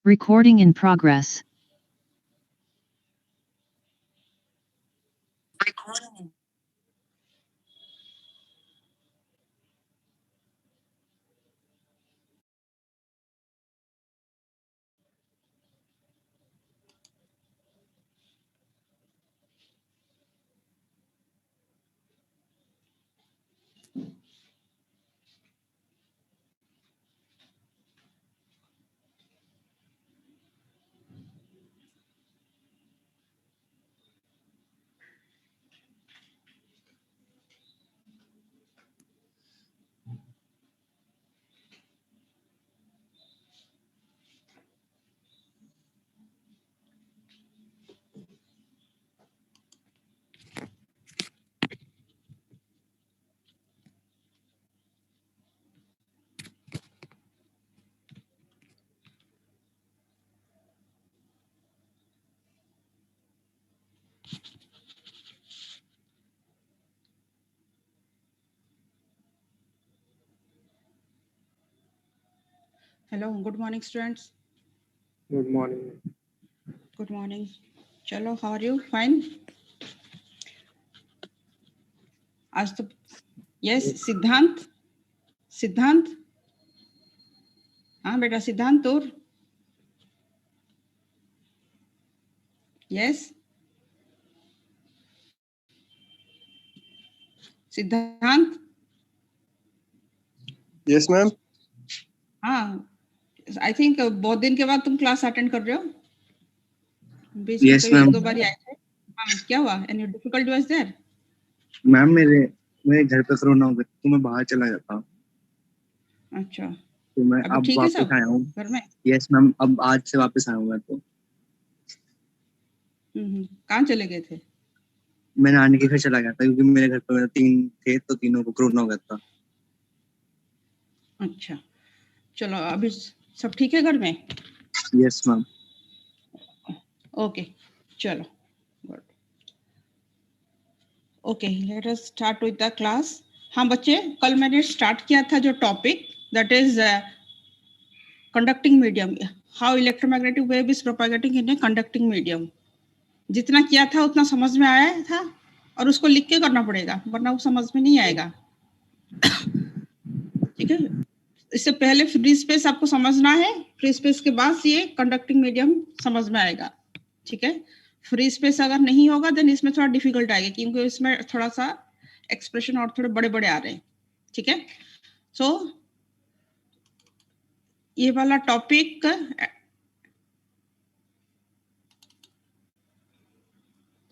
Recording in progress. Hello, good morning, students. Good morning. Good morning. Chalo, how are you? Fine. आज तो yes, सिद्धांत सिद्धांत हाँ बेटा सिद्धांत तोर yes सिद्धांत Yes, ma'am. हाँ आई थिंक बहुत दिन के बाद तुम क्लास अटेंड कर रहे हो बीच में Yes, कभी एक ma'am. दो बार आए थे हाँ क्या हुआ any difficulty was there ma'am मेरे घर पे कोरोना हो गया तो मैं बाहर चला जाता हूँ अच्छा तो मैं अभी अब ठीक है वापस सब आया हूँ. घर में यस मैम, अब आज से वापस आया हूँ मैं तो. कहाँ चले गए थे मैं नानी के घर चला गया था क्योंकि मेरे घर पे 3 थे तो तीनों को कोरोना हो गया था. अच्छा चलो अभी सब ठीक है घर में यस मैम. ओके चलो good okay let us start with the class हाँ बच्चे कल मैंने स्टार्ट किया था जो topic that is conducting medium how electromagnetic wave is propagating in a conducting medium जितना किया था उतना समझ में आया था और उसको लिख के करना पड़ेगा वरना वो समझ में नहीं आएगा ठीक है इससे पहले फ्री स्पेस आपको समझना है फ्री स्पेस के बाद ये कंडक्टिंग मीडियम समझ में आएगा ठीक है फ्री स्पेस अगर नहीं होगा देन इसमें थोड़ा डिफिकल्ट आएगा क्योंकि इसमें थोड़ा सा एक्सप्रेशन और थोड़े बड़े बड़े आ रहे हैं ठीक है सो ये वाला टॉपिक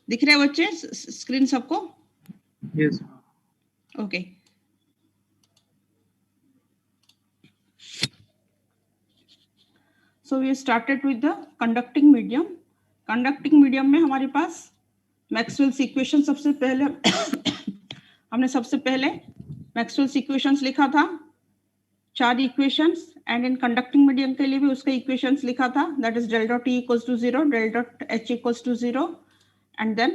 दिख रहे हैं बच्चे स्क्रीन सबको yes. Okay so we started with the conducting medium conducting medium में हमारे पास मैक्सवेल्स इक्वेशन सबसे पहले हमने सबसे पहले मैक्सवेल्स इक्वेशंस लिखा था 4 equations and in conducting medium के लिए भी उसके इक्वेशंस लिखा था that is del dot E equals to 0 del dot H equals to 0 and then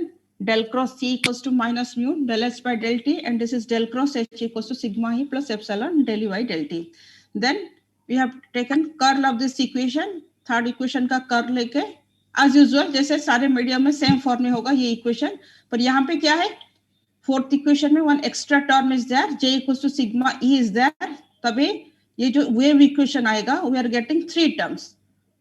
del cross C equals to minus mu del S by del T and this is del cross H equals to sigma E plus epsilon del E by del T. Then we have taken curl of this equation, third equation का curl लेके as usual जैसे सारे medium में same form में होगा ये equation पर यहाँ पे क्या है फोर्थ इक्वेशन में one extra term is there J equals to sigma E is there तभी ये जो वेव इक्वेशन आएगा we are getting 3 terms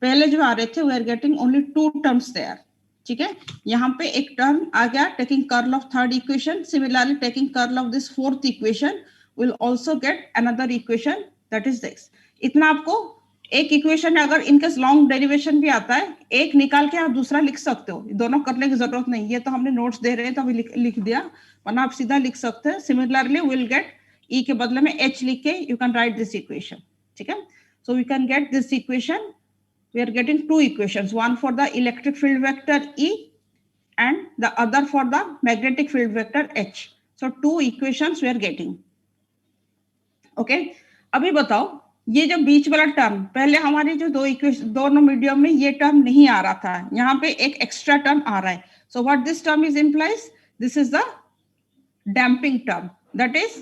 पहले जो आ रहे थे we are getting only 2 terms there ठीक है यहाँ पे एक टर्म आ गया taking curl of third equation similarly taking curl of this fourth equation will also get another equation that is this इतना आपको एक इक्वेशन अगर इनकेस लॉन्ग डेरिवेशन भी आता है एक निकाल के आप दूसरा लिख सकते हो दोनों करने की जरूरत नहीं ये तो हमने नोट्स दे रहे हैं तो अभी लिख दिया वरना आप सीधा लिख सकते हैं सिमिलरली विल गेट ई के बदले में एच लिख के you can write this equation ठीक है so we can get this equation we are getting 2 equations one for the electric field vector E and the other for the magnetic field vector H so 2 equations we are getting okay अभी बताओ ये जो बीच वाला term पहले हमारे जो दो equation दोनों मीडियम में ये टर्म नहीं आ रहा था यहाँ पे एक एक्स्ट्रा टर्म आ रहा है so what this term is implies this is the damping term that is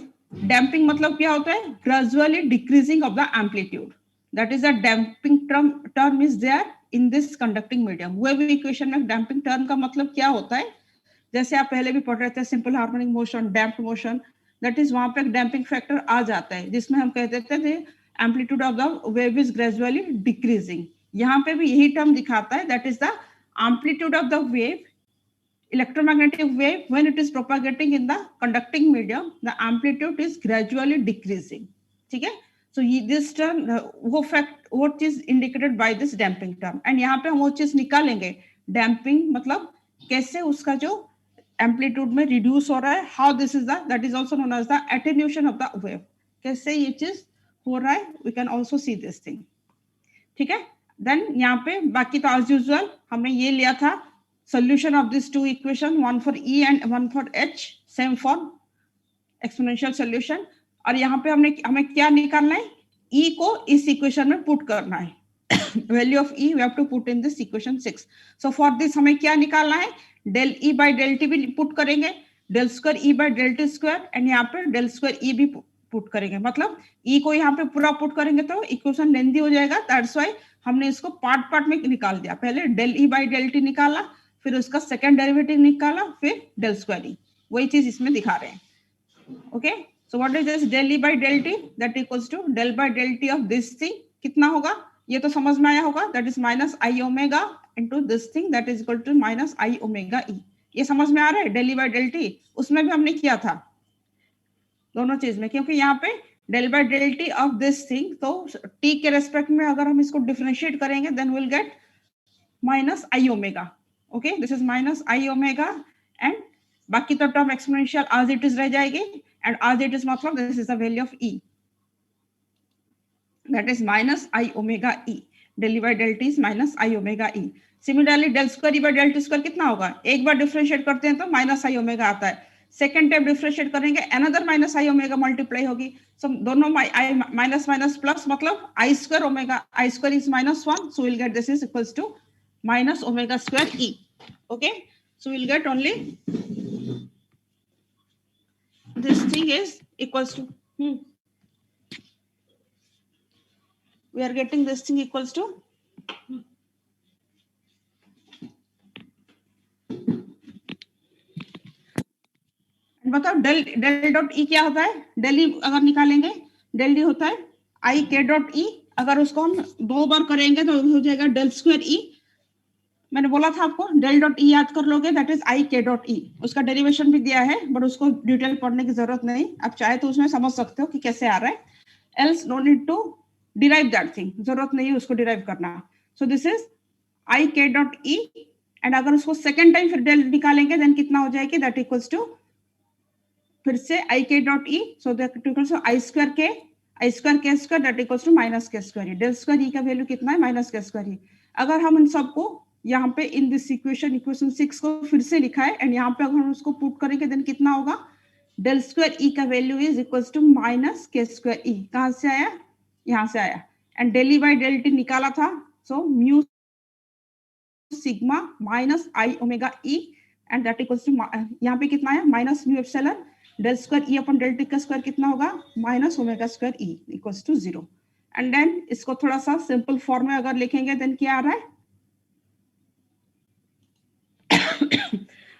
damping मतलब क्या होता है gradually decreasing of the amplitude that is a damping term is there in this conducting medium. wave equation में damping term का मतलब क्या होता है? जैसे आप पहले भी पढ़ रहे थे simple harmonic motion, damped motion, that is वहां पे एक डैम्पिंग फैक्टर आ जाता है जिसमें हम कहते थे amplitude of the wave is gradually decreasing. यहाँ पे भी यही टर्म दिखाता है, that is the amplitude of the wave, electromagnetic wave when it is propagating in the conducting medium, the amplitude is gradually decreasing. ठीक है? So this term वो fact वो चीज indicated by this damping term. And यहाँ पे हम वो चीज निकालेंगे, damping मतलब कैसे उसका जो एम्पलीट्यूड में रिड्यूस हो रहा है, how this is the that is also known as the attenuation of the wave. कैसे ये चीज हो रहा है, we can also see this thing. ठीक है? देन यहाँ पे बाकी तो एज यूजुअल हमने ये लिया था solution of these two equation, one for E and one for H, same for exponential solution. और यहाँ पे हमें क्या निकालना है, E को इस इक्वेशन में पुट करना है. Value of E we have to put in this equation 6. So for this हमें क्या निकालना है, del E by del T भी पुट करेंगे, del square E by del T square, and यहाँ पे del square E भी पुट करेंगे. मतलब E को यहाँ पे पूरा पुट करेंगे तो इक्वेशन लेंदी हो जाएगा. दैट्स व्हाई हमने इसको पार्ट में निकाल दिया. पहले del E by del T निकाला, फिर उसका सेकंड डेरिवेटिव निकाला, फिर डेल स्क्वायर ई. वही चीज इसमें दिखा रहे हैं. Okay, so what is this del E by del T, that equals to del by del T of this thing. कितना होगा ये तो समझ में आया होगा, that is minus I omega into this thing that is equal to minus I omega E. ये समझ में आ रहा है, del E by del T. उसमें भी हमने किया था दोनों चीज में, क्योंकि यहाँ पे del by del T of this thing, तो टी के रेस्पेक्ट में अगर हम इसको डिफरेंशिएट करेंगे then will get minus I omega. Okay, this is minus I omega, and बाकी तो term exponential as it is रह जाएगी, and as it is मतलब this is the value of E, that is minus I omega E. del E by del T is minus I omega E. Similarly del square E by del T square कितना होगा, एक बार differentiate करते हैं तो minus I omega आता है, second time differentiate करेंगे another minus I omega multiply होगी. सो दोनों माइनस माइनस प्लस मतलब I square omega, I square is minus 1, so we'll get this is equals to minus omega square E. Okay, so we'll get only this thing is equals to we are getting this thing equals to बताओ del dot ई क्या होता है. Del ई अगर निकालेंगे, del E होता है आई K dot ई. अगर उसको हम दो बार करेंगे तो हो जाएगा डेल स्क्वायर ई. मैंने बोला था आपको डेल डॉट ई याद कर लोगे, that is I K dot ई. उसका डेरिवेशन भी दिया है बट उसको डिटेल पढ़ने की जरूरत नहीं, आप चाहे तो उसमें समझ सकते हो कि कैसे आ रहा है. Else no need to derive that thing, जरूरत नहीं है उसको डिराइव करना. सो this is I K dot E, and अगर उसको सेकेंड टाइम फिर डेल निकालेंगे देन कितना हो जाएगी, दैट इक्वल्स टू फिर से I K dot E. So that equals to I square K square that equals to minus K square. Del square E का वैल्यू कितना है, माइनस के स्क्वायर ई. अगर हम इन सबको यहाँ पे इन दिस इक्वेशन 6 को फिर से लिखा है, एंड यहाँ पे अगर हम उसको पुट करेंगे देन कितना होगा, डेल स्क्वायर ई का value is equals to minus K square E. कहाँ से आया, यहाँ से आया. And del E by del T निकाला था, so mu sigma minus I omega E, and that equals to यहाँ पे कितना आया, minus mu epsilon del square E upon del T का स्क्वायर कितना होगा, minus omega square E equals to 0. And then इसको थोड़ा सा सिंपल फॉर्म में अगर लिखेंगे देन क्या आ रहा है.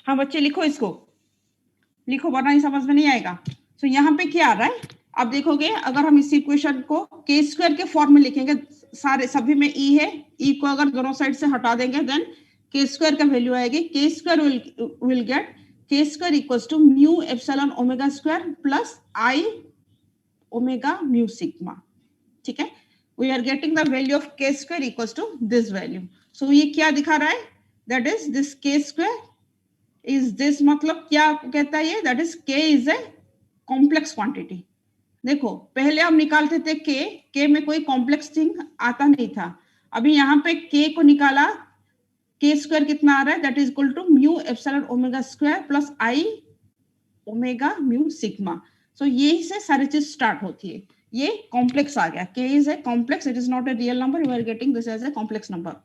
हाँ बच्चे लिखो, इसको लिखो वरना ही समझ में नहीं आएगा. सो यहाँ पे क्या आ रहा है, आप देखोगे अगर हम इस इक्वेशन को के स्क्वायर के फॉर्म में लिखेंगे, सारे सभी में ई है, ई को अगर दोनों साइड से हटा देंगे देन के स्क्वायर का वैल्यू आएगी. K square will get K square equals to mu epsilon omega square plus I omega mu sigma. ठीक है, we are getting the value of K square equals to this value. So ये क्या दिखा रहा है, that is this K square is this, मतलब क्या कहता है ये, that is K is a complex quantity. देखो पहले हम निकालते थे के में कोई कॉम्प्लेक्स थिंग आता नहीं था. अभी यहाँ पे के को निकाला, के स्क्वायर कितना आ रहा है, that is equal to mu epsilon omega square plus I omega mu sigma. So यही से सारी चीज स्टार्ट होती है. ये कॉम्प्लेक्स आ गया, K is a complex, it is not a real number, we are getting this as a complex number.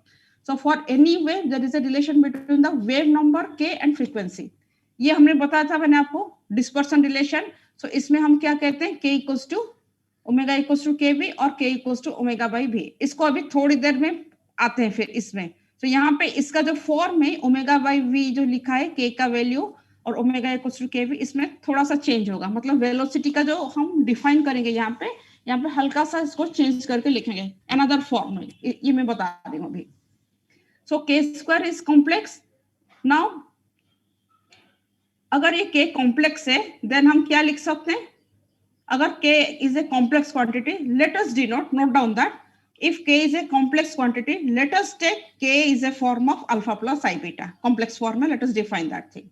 So for any wave there is a relation between the wave number k and frequency. ये हमने बताया था मैंने आपको dispersion relation. सो इसमें हम क्या कहते हैं, k equals to omega equals to K V और K equals to omega by V. इसको अभी थोड़ी देर में आते हैं फिर इसमें। तो यहाँ पे इसका जो फॉर्म है ओमेगा बाई वी जो लिखा है के का वैल्यू और omega equals to K we, इसमें थोड़ा सा चेंज होगा, मतलब वेलोसिटी का जो हम डिफाइन करेंगे यहाँ पे हल्का सा इसको चेंज करके लिखेंगे अनदर फॉर्म में, ये मैं बता रही हूँ अभी। सो K square is complex. Now अगर ये के कॉम्प्लेक्स है देन हम क्या लिख सकते हैं? अगर k is a complex quantity, let us note down that if k is a complex quantity, let us take k is a form of alpha plus I beta. Complex form में let us define that thing.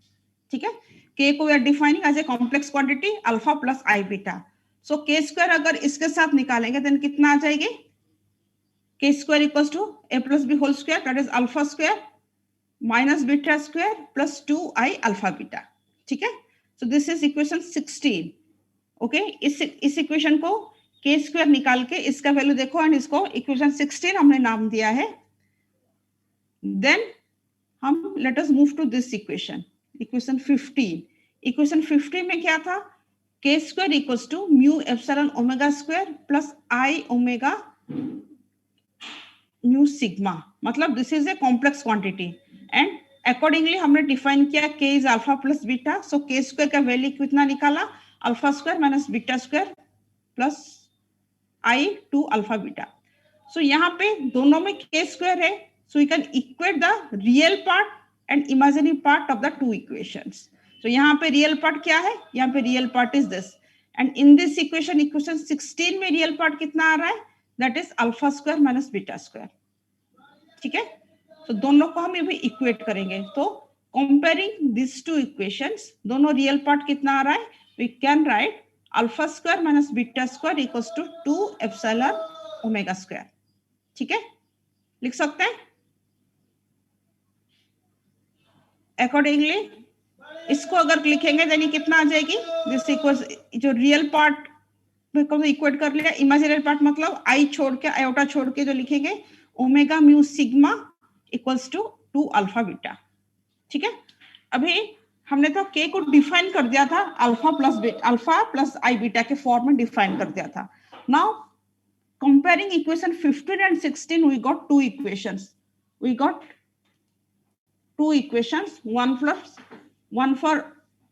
ठीक है, k को we are defining as a complex quantity alpha plus I beta. So k square अगर इसके साथ निकालेंगे then कितना आ जाएगी? k square equals to a plus b whole square, that is alpha square minus beta square plus 2i alpha beta. ठीक है, so this is equation 16. Okay इस equation को के स्क्वायर निकाल के इसका वैल्यू देखो एंड इसको इक्वेशन 16 हमने नाम दिया है। देन हम let us move to this equation, equation 15। Equation 15 में क्या था? K square equals to mu epsilon omega square plus I omega mu sigma, मतलब this is a complex quantity and accordingly हमने डिफाइन किया K is alpha plus beta. So K square का value कितना निकाला? Alpha square minus beta square plus I two alpha beta. So यहाँ पे दोनों में के स्क्वायर है, so you can equate the real part and imaginary part of the two equations. So यहाँ पे रियल पार्ट क्या है? यहाँ पे real part is this and in this equation, equation 16 में रियल पार्ट कितना आ रहा है? That is alpha square minus beta square. ठीक है, तो दोनों को हम अभी इक्वेट करेंगे। तो कंपेयरिंग दिस टू इक्वेशंस, दोनों रियल पार्ट कितना आ रहा है? We can write alpha square minus beta square equals to 2 epsilon omega square. ठीक है, लिख सकते हैं। अकॉर्डिंगली इसको अगर लिखेंगे देन कितना आ जाएगी? दिस इक्वल्स, जो रियल पार्ट को इक्वेट कर लिया, इमेजिनरी पार्ट मतलब आई छोड़ के, आयोटा छोड़ के जो लिखेंगे omega mu sigma equals to 2 alpha beta. ठीक है, अभी हमने तो k को डिफाइन कर दिया था अल्फा प्लस आई बीटा के फॉर्म में डिफाइन कर दिया था। Now comparing equation 15 and 16, we got two equations, one for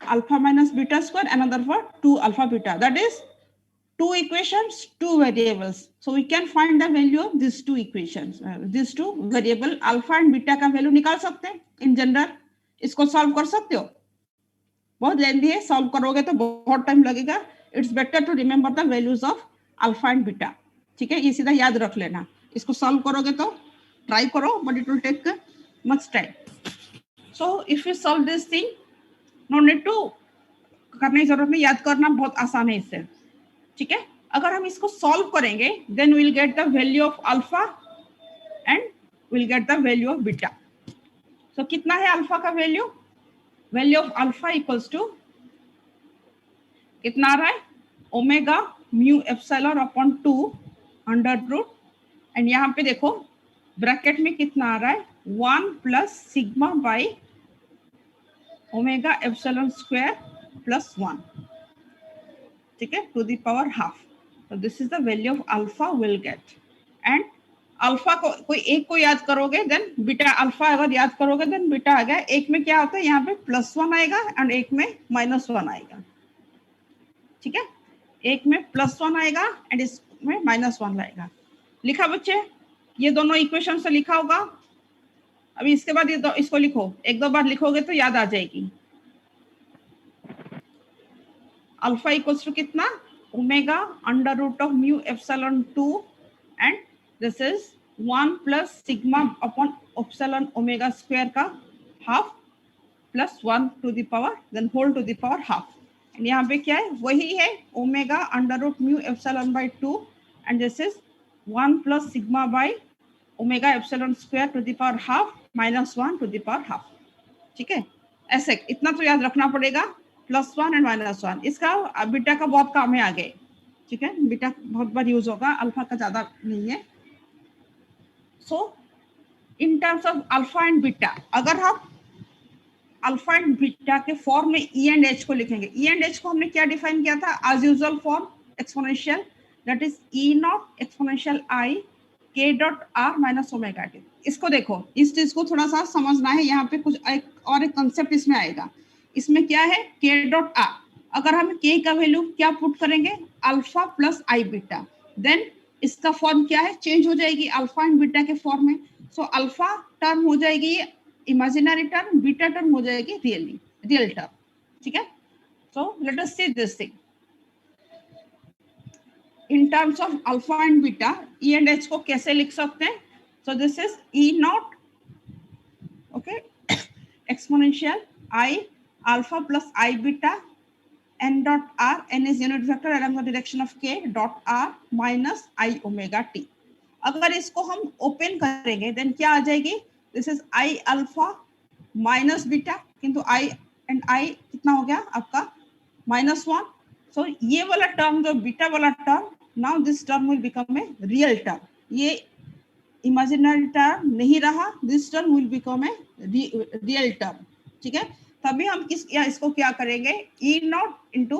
alpha minus beta square, another for 2 alpha beta. That is 2 equations, 2 variables. So we can find the value of these two equations, these two variable alpha and beta का value निकाल सकते हैं in general. इसको solve कर सकते हो, बहुत lengthy है, सॉल्व करोगे तो बहुत टाइम लगेगा। It's better to remember the values of alpha and beta. ठीक है, ये सीधा याद रख लेना। इसको सॉल्व करोगे तो ट्राई करो, but it will take much time. So if you solve this thing, no need to करने की जरूरत नहीं, याद करना बहुत आसान है इससे। ठीक है, अगर हम इसको सॉल्व करेंगे then will get the value of alpha and will get the value of beta. So कितना है अल्फा का value? Value of alpha equals to कितना आ रहा है? Omega mu epsilon upon 2 under root, and यहाँ पे देखो ब्रैकेट में कितना आ रहा है? 1 plus sigma by omega epsilon square plus 1, ठीक है, टू द पावर हाफ। तो this is the value of alpha will get. And alpha को कोई एक को याद करोगे देन बीटा, अल्फा अगर याद करोगे देन बीटा आ गया। एक में क्या होता है? यहाँ पे +1 आएगा एंड एक में -1 आएगा। ठीक है, एक में +1 आएगा एंड इसमें -1 आएगा। लिखा बच्चे? ये दोनों इक्वेशन से लिखा होगा। अभी इसके बाद ये इसको लिखो, एक दो बार लिखोगे तो याद आ जाएगी। अल्फा इक्वल्स टू कितना? Omega under root of mu epsilon 2 and this is 1 plus sigma upon epsilon omega square का half plus 1 to the power then whole to the power half. And यहाँ पे क्या है? वही है omega under root mu epsilon by 2 and this is 1 plus sigma by omega epsilon square to the power half minus 1 to the power half. ठीक है, ऐसे इतना तो याद रखना पड़ेगा, +1 एंड -1। इसका बीटा का बहुत काम है आगे। ठीक है, बीटा बहुत बार यूज होगा, अल्फा का ज्यादा नहीं है। So in terms of alpha and beta, अगर हम अल्फा एंड बीटा के फॉर्म में ई एंड एच को लिखेंगे, ई एंड एच को हमने क्या डिफाइन किया था? As usual form exponential that is E naught exponential I K dot R minus omega T. इसको देखो, इस चीज को थोड़ा सा समझना है, यहाँ पे कुछ एक कंसेप्ट इसमें आएगा। इसमें क्या है, के डॉट आर, अगर हम के का वैल्यू क्या पुट करेंगे, alpha plus I beta, then इसका फॉर्म क्या है, चेंज हो जाएगी अल्फा एंड बीटा के फॉर्म में। सो अल्फा टर्म हो जाएगी इमेजिनरी टर्म, बीटा टर्म हो जाएगी रियल टर्म। ठीक है, so let us C this thing in terms of alpha and beta, E and H को कैसे लिख सकते हैं? So this is E naught, okay, exponential I alpha plus I beta n dot r, n is unit vector along the direction of k dot r minus I omega t। अगर इसको हम open करेंगे then क्या आ जाएगी, this is I alpha minus beta, किंतु I and I कितना हो गया आपका -1। सो ये वाला टर्म जो बीटा वाला term, now this term will become a real term, ये imaginary term नहीं रहा, this term will become a real term। ठीक है, तभी हम इसको क्या करेंगे, E not into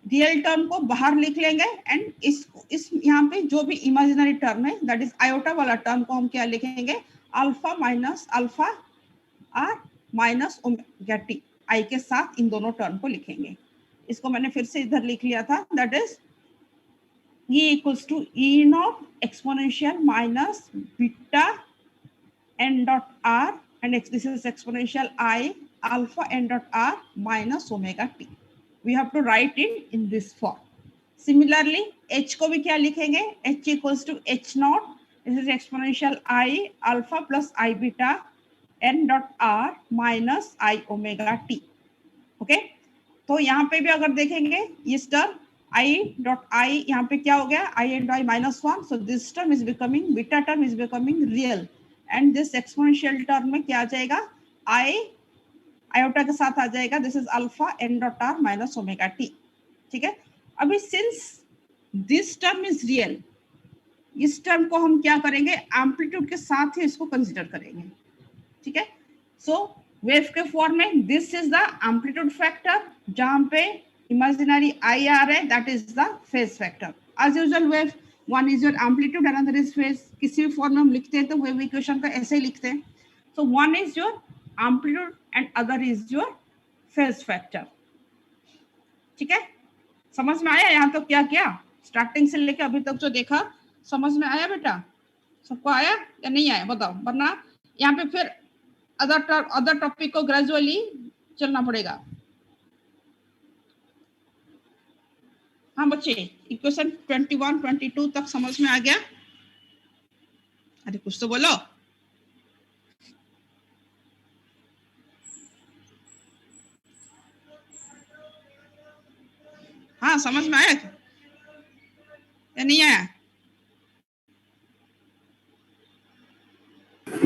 real term को बाहर लिख लेंगे एंड इस यहाँ पे जो भी इमेजिनरी टर्म है दैट इज आयोटा वाला टर्म को हम क्या लिखेंगे, alpha minus alpha R minus omega T, I के साथ इन दोनों टर्म को लिखेंगे। इसको मैंने फिर से इधर लिख लिया था, that is E equals to E naught exponential minus beta n dot r, and this is exponential I alpha n dot r minus omega t। We have to write it in this form। Similarly, H को भी क्या लिखेंगे, H equals to H naught, this is exponential I alpha plus I beta n dot r minus I omega t। Okay, तो यहाँ पे भी अगर देखेंगे इस टर्म I dot I यहाँ पे क्या हो गया, I and I -1, so this term is becoming, beta term is becoming real, and this exponential term में क्या आ जाएगा, I आयोटा के साथ आ जाएगा, this is alpha n dot r minus omega t। ठीक है, अभी since this term is real, इस टर्म को हम क्या करेंगे, एम्पलीट्यूड के साथ ही इसको कंसीडर करेंगे। ठीक है, सो वेव के फॉर्म में this is the amplitude factor, जहां पे इमेजिनरी आई आ रहा है, that is the phase factor. As usual wave, one is your amplitude, another is phase. किसी भी फॉर्म में हम लिखते हैं तो वेव इक्वेशन का ऐसे ही लिखते हैं। So one is your amplitude and other is your phase factor. ठीक है, समझ में आया यहाँ तो क्या क्या, स्टार्टिंग से लेकर अभी तक जो देखा समझ में आया बेटा, सबको आया या नहीं आया बताओ, वरना यहाँ पे फिर अदर टॉपिक को ग्रेजुअली चलना पड़ेगा। हाँ बच्चे, इक्वेशन 21, 22 तक समझ में आ गया? अरे कुछ तो बोलो। हाँ समझ में आया या नहीं आया?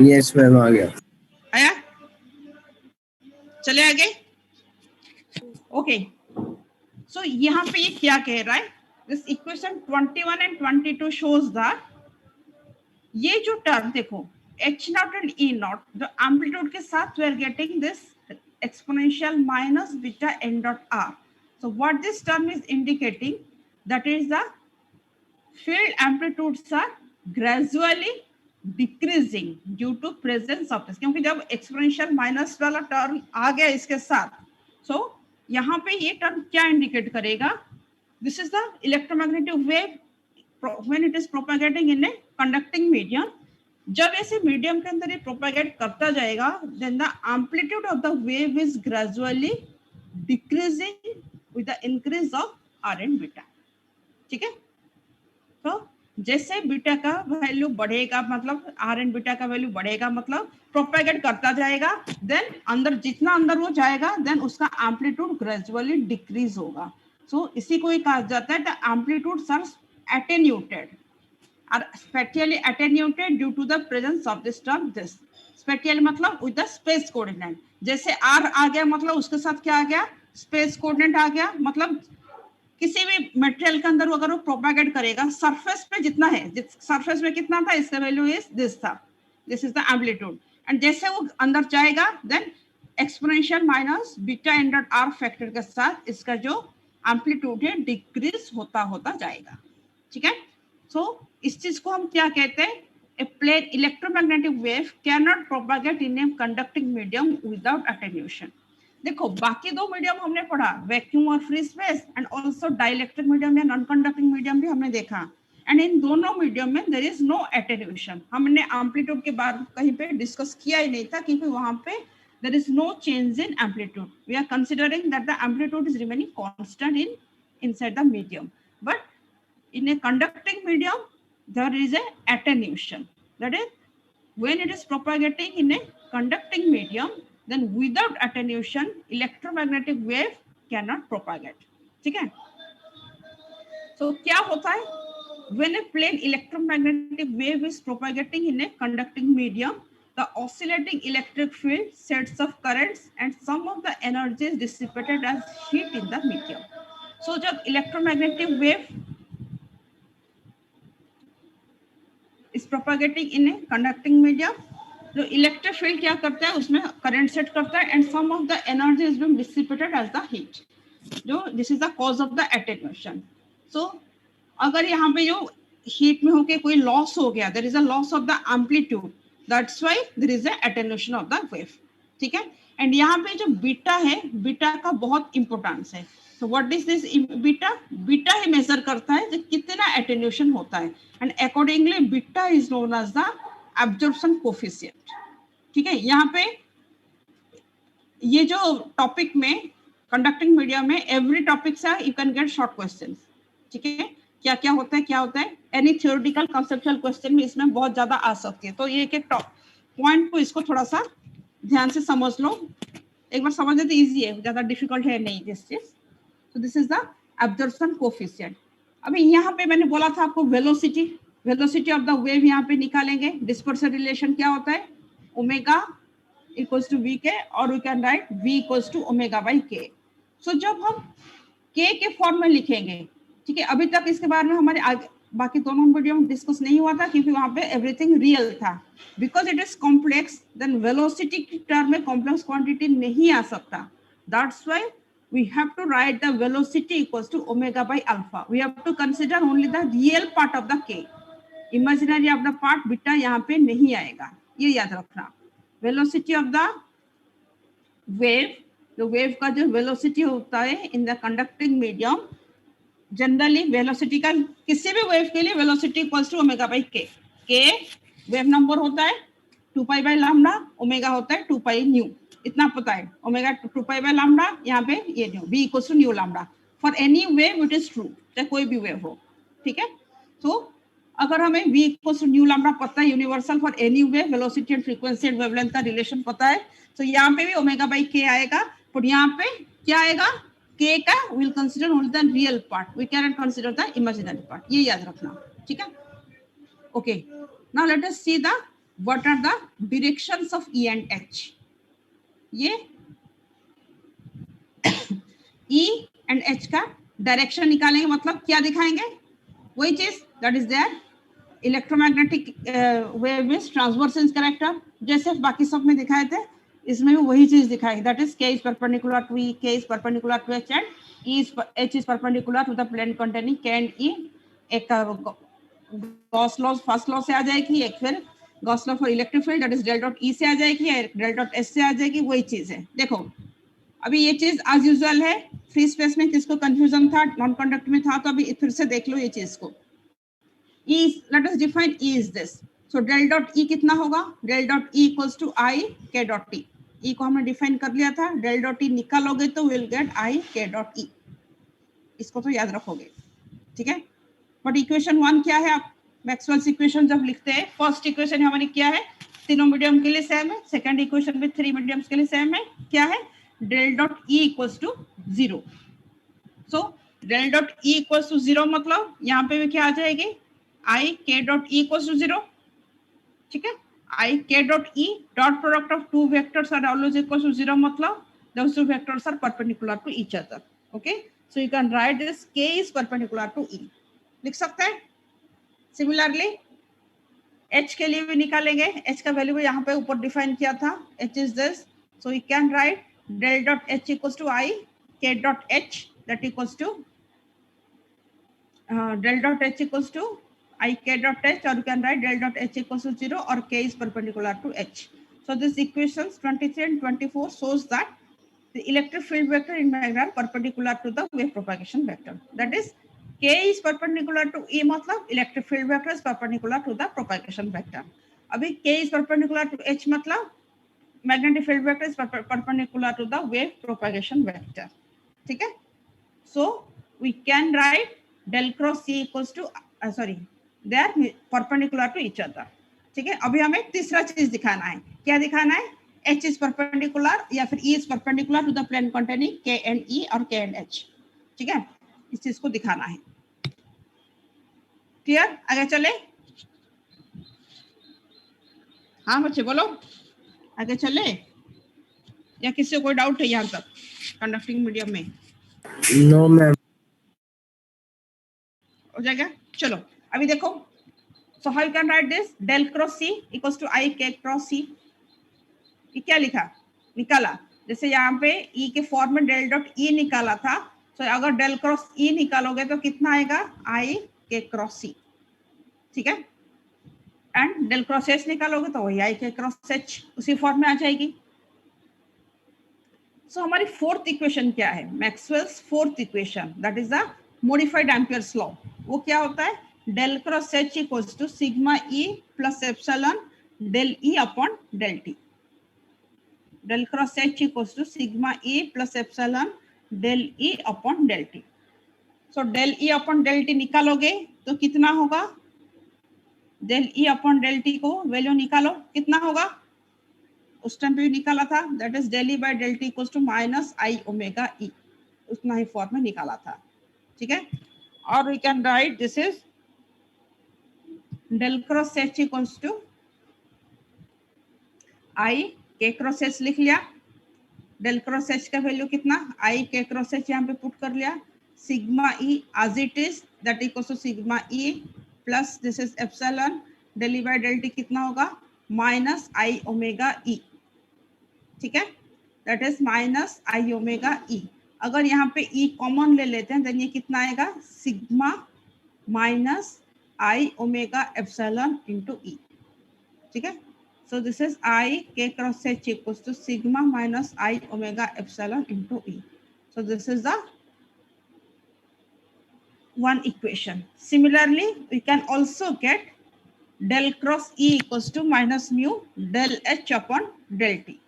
यस मैम, आ गया। आया, चले आगे। ओके, सो यहाँ पे ये क्या कह रहा है, this equation 21 and 22 shows that ये जो टर्म देखो H naught and E naught, जो एम्पलीट्यूड के साथ we are getting this exponential minus beta n dot r। So what this term is indicating, that is the field amplitudes are gradually decreasing due to presence of this, क्योंकि जब exponential minus वाला term आ गया इसके साथ, so यहाँ पे ये term क्या इंडिकेट करेगा, this is the electromagnetic wave when it is propagating in a conducting medium. जब ऐसे मीडियम के अंदर ये प्रोपेगेट करता जाएगा, then the amplitude of the wave is gradually decreasing with the increase of R and beta. ठीक है, तो जैसे बीटा का वैल्यू बढ़ेगा, मतलब R and बीटा का वैल्यू बढ़ेगा, मतलब प्रोपेगेट करता जाएगा, देन अंदर जितना अंदर वो जाएगा, देन उसका एम्पलीट्यूड ग्रेजुअली डिक्रीज होगा। सो इसी को ही कहा जाता है the amplitudes are attenuated, are spatially attenuated due to the presence of this term this. Spatial मतलब विद द स्पेस कोऑर्डिनेट, जैसे R आ गया मतलब उसके साथ क्या आ गया, स्पेस कोऑर्डिनेट आ गया। मतलब किसी भी मटेरियल के अंदर अगर वो प्रोपेगेट करेगा, सरफेस पे जितना है, सरफेस में कितना था, इसका वैल्यू इज दिस था, this is the amplitude, and जैसे वो अंदर जाएगा then exponential minus beta n dot r factor के साथ इसका जो एम्पलीट्यूड है डिक्रीज होता होता जाएगा। ठीक है। सो इस चीज को हम क्या कहते हैं, a plane electromagnetic wave can not propagate in a conducting medium without attenuation. देखो बाकी दो मीडियम हमने पढ़ा, वैक्यूम और free space, and also dielectric medium या नॉन कंडक्टिंग मीडियम भी हमने देखा, एंड इन दोनों मीडियम में देयर इज नो एटेन्यूएशन। हमने एम्पलीट्यूड के बारे में कहीं पे डिस्कस किया ही नहीं था, क्योंकि वहां पे there is no change in amplitude. We are considering that the amplitude is remaining constant inside the medium, but in a conducting medium there is a attenuation. That is, when it is propagating in a conducting medium, then without attenuation electromagnetic wave cannot propagate. ठीक है। So क्या होता है, when a plane electromagnetic wave is propagating in a conducting medium, the oscillating electric field sets off currents and some of the energy is dissipated as heat in the medium. So जब electromagnetic wave is propagating in a conducting medium, जो electric field क्या करता है, उसमें current set करता है, and some of the energy is being dissipated as the heat, जो this is the cause of the attenuation. So अगर यहाँ पे जो हीट में होके कोई लॉस हो गया, there is a loss of the amplitude, that's why there is a attenuation of the wave. ठीक है। एंड यहाँ पे जो बीटा है, बीटा का बहुत इंपॉर्टेंस है। So what is this beta? Beta ही मेजर करता है कि कितना एटेन्यूएशन होता है, and accordingly beta is known as the absorption coefficient. ठीक है। यहाँ पे ये जो टॉपिक में कंडक्टिंग मीडियम में एवरी टॉपिक से you can get short questions. ठीक है। क्या क्या होता है, क्या होता है, एनी थ्योरेटिकल कंसेप्चुअल क्वेश्चन भी इसमें बहुत ज्यादा आ सकती है। तो ये एक एक पॉइंट को इसको थोड़ा सा ध्यान से समझ लो, एक बार समझ तो इजी है, ज्यादा डिफिकल्ट है नहीं दिस चीज। तो this is the absorption coefficient. अभी यहाँ पे मैंने बोला था आपको velocity, velocity of the wave यहाँ पे निकालेंगे। डिस्पर्सन रिलेशन क्या होता है, omega equals to V K, और we can write V equals to omega by K. So जब हम के फॉर्म में लिखेंगे, ठीक है, अभी तक इसके बारे में हमारे बाकी दोनों वीडियो में डिस्कस नहीं हुआ था, क्योंकि वहां पे एवरीथिंग रियल था। Because it is complex, then velocity की टर्म में कॉम्प्लेक्स क्वांटिटी नहीं आ सकता। That's why we have to write the velocity equals to omega by alpha. We have to consider only the real part of the k. Imaginary of the part beta यहाँ पे नहीं आएगा, ये याद रखना। Velocity of the wave, तो wave का जो velocity होता है in the conducting medium, generally velocity का किसी भी वेव के लिए velocity equals to omega by K. K wave number होता है 2 पाई बाई लैम्डा, ओमेगा होता है 2 पाई न्यू, इतना पता है। ओमेगा 2 पाई बाई लैम्डा, यहाँ पे ये nu, v equals to nu lambda for any wave it is true, चाहे कोई भी वेव हो। ठीक है। तो अगर हमें v equals to nu lambda पता है, universal for any wave, velocity and frequency and wavelength का रिलेशन पता है, तो यहाँ पे भी ओमेगा बाई के आएगा। पर यहाँ पे क्या आएगा, k का we'll consider only the real part, we cannot consider the imaginary part, ये याद रखना। ठीक है। Okay, now let us see the what are the directions of E and H। ये E and H का डायरेक्शन निकालेंगे, मतलब क्या दिखाएंगे, वही चीज that is there। Electromagnetic wave में ट्रांसवर्सेंस कैरेक्टर जैसे बाकी सब में दिखाए थे, इसमें भी वही चीज दिखाई, that is k is perpendicular to E, k is perpendicular to H, and H is perpendicular to the plane containing k and E। एक गॉस लॉ फर्स्ट लॉ से आ जाएगी, एक फिर Gauss law for electric field that is del dot E से आ जाएगी, एक डेल डॉट एस से आ जाएगी, वही चीज है। देखो अभी ये चीज एज यूजुअल है, फ्री स्पेस में किसको कंफ्यूजन था, नॉन कंडक्ट में था, तो अभी फिर से देख लो ये चीज को। E, let us define E is this, so del dot E कितना होगा, del dot E equals to I k dot T। E को हमने डिफाइन कर लिया था, del dot E निकालोगे तो will get I k dot E, इसको तो याद रखोगे। ठीक है। बट इक्वेशन 1 क्या है, आप मैक्सवेल्स इक्वेशन जब लिखते हैं, फर्स्ट इक्वेशन हमारी क्या है, तीनों मीडियम के लिए सेम है, सेकंड इक्वेशन भी 3 मीडियम्स के लिए सेम है, क्या है, del dot E equals to 0। So del dot E equals to 0 मतलब यहाँ पे भी क्या आ जाएगी, I k dot E equals to 0। ठीक है। I k dot E dot product of two vectors are always equals to 0 मतलब those two vectors are perpendicular to each other। Okay, so you can write this k is perpendicular to E, लिख सकते हैं। Similarly h के लिए भी निकालेंगे, h का value यहाँ पे ऊपर डिफाइन किया था, h is this, so you can write del dot h equals to I k dot h that equals to del dot h equals to I k dot h, or you can write del dot h equals to 0 or k is perpendicular to h. So this equations 23 and 24 shows that the electric field vector in diagram perpendicular to the wave propagation vector. That is, k is perpendicular to E, मतलब electric field vector is perpendicular to the propagation vector. अभी k is perpendicular to h मतलब magnetic field vector is perpendicular to the wave propagation vector. ठीक है? So we can write del cross C equals to they are perpendicular to each other. ठीक है? अभी हमें तीसरा चीज दिखाना है. क्या दिखाना है? H is perpendicular या फिर E is perpendicular to the plane containing K and E और K and H. ठीक है? इस चीज को दिखाना है. क्लियर? आगे चले. हाँ बच्चे बोलो, आगे चले या किसी को कोई डाउट है यहाँ तक कंडक्टिंग मीडियम में? No ma'am. हो जाएगा. चलो अभी देखो. So how you can write this? Del cross C equals to I K cross C. ये क्या लिखा निकाला? जैसे यहाँ पे E के फॉर्म में डेल डॉट E निकाला था, तो अगर डेल क्रॉस E निकालोगे तो कितना आएगा? I K cross C. ठीक है? एंड डेल क्रॉस H निकालोगे तो वही I K क्रॉस H उसी फॉर्म में आ जाएगी. सो हमारी फोर्थ इक्वेशन क्या है? Maxwell's fourth equation, that is the modified Ampere's law. वो क्या होता है? Del cross H equals to sigma E plus epsilon del E upon del T. Del cross H equals to sigma E plus epsilon del E upon del T. So del E upon del T निकालोगे तो कितना होगा? Del E upon del T को value निकालो, कितना होगा? उस time पे भी निकाला था, that is del E by del T equals to minus I omega E. उतना ही फॉर्म में निकाला था. ठीक है? और we can write this is del cross H equals to I K cross H लिख लिया. डेल क्रॉस H का वैल्यू कितना? आई K क्रॉस H यहाँ पे पुट कर लिया. Sigma E as it is that equals to sigma E plus this is epsilon del E by del T कितना होगा? Minus I omega E. ठीक है? That is minus I omega E. अगर यहाँ पे E कॉमन ले लेते हैं देन ये कितना आएगा? Sigma minus I omega epsilon into E. ठीक है? So this is I K cross H equals to sigma minus I omega epsilon into E. So this is the one equation. Similarly, we can also get del cross E equals to minus mu del H upon del T.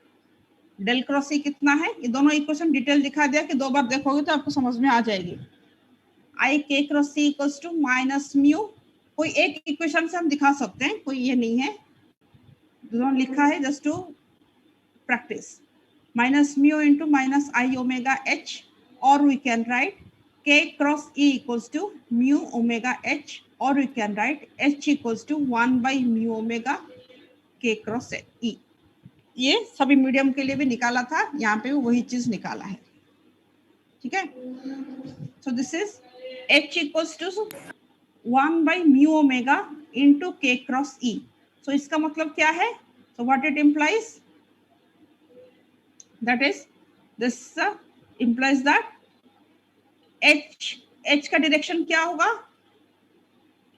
del cross E कितना है? ये दोनों equation detail दिखा दिया कि दो बार देखोगे तो आपको समझ में आ जाएगी. I K cross C equals to minus mu. कोई एक इक्वेशन से हम दिखा सकते हैं, कोई ये नहीं है. दोनों लिखा है just to practice. Minus mu into minus I omega H, और we can write K cross E equals to mu omega H, और we can write H equals to 1 by mu omega K cross E. ये सभी medium के लिए भी निकाला था, यहाँ पे वही चीज निकाला है. ठीक है? So this is H equals to 1 by mu omega into K cross E. So इसका मतलब क्या है? So what it implies? That is, this implies that H का डायरेक्शन क्या होगा?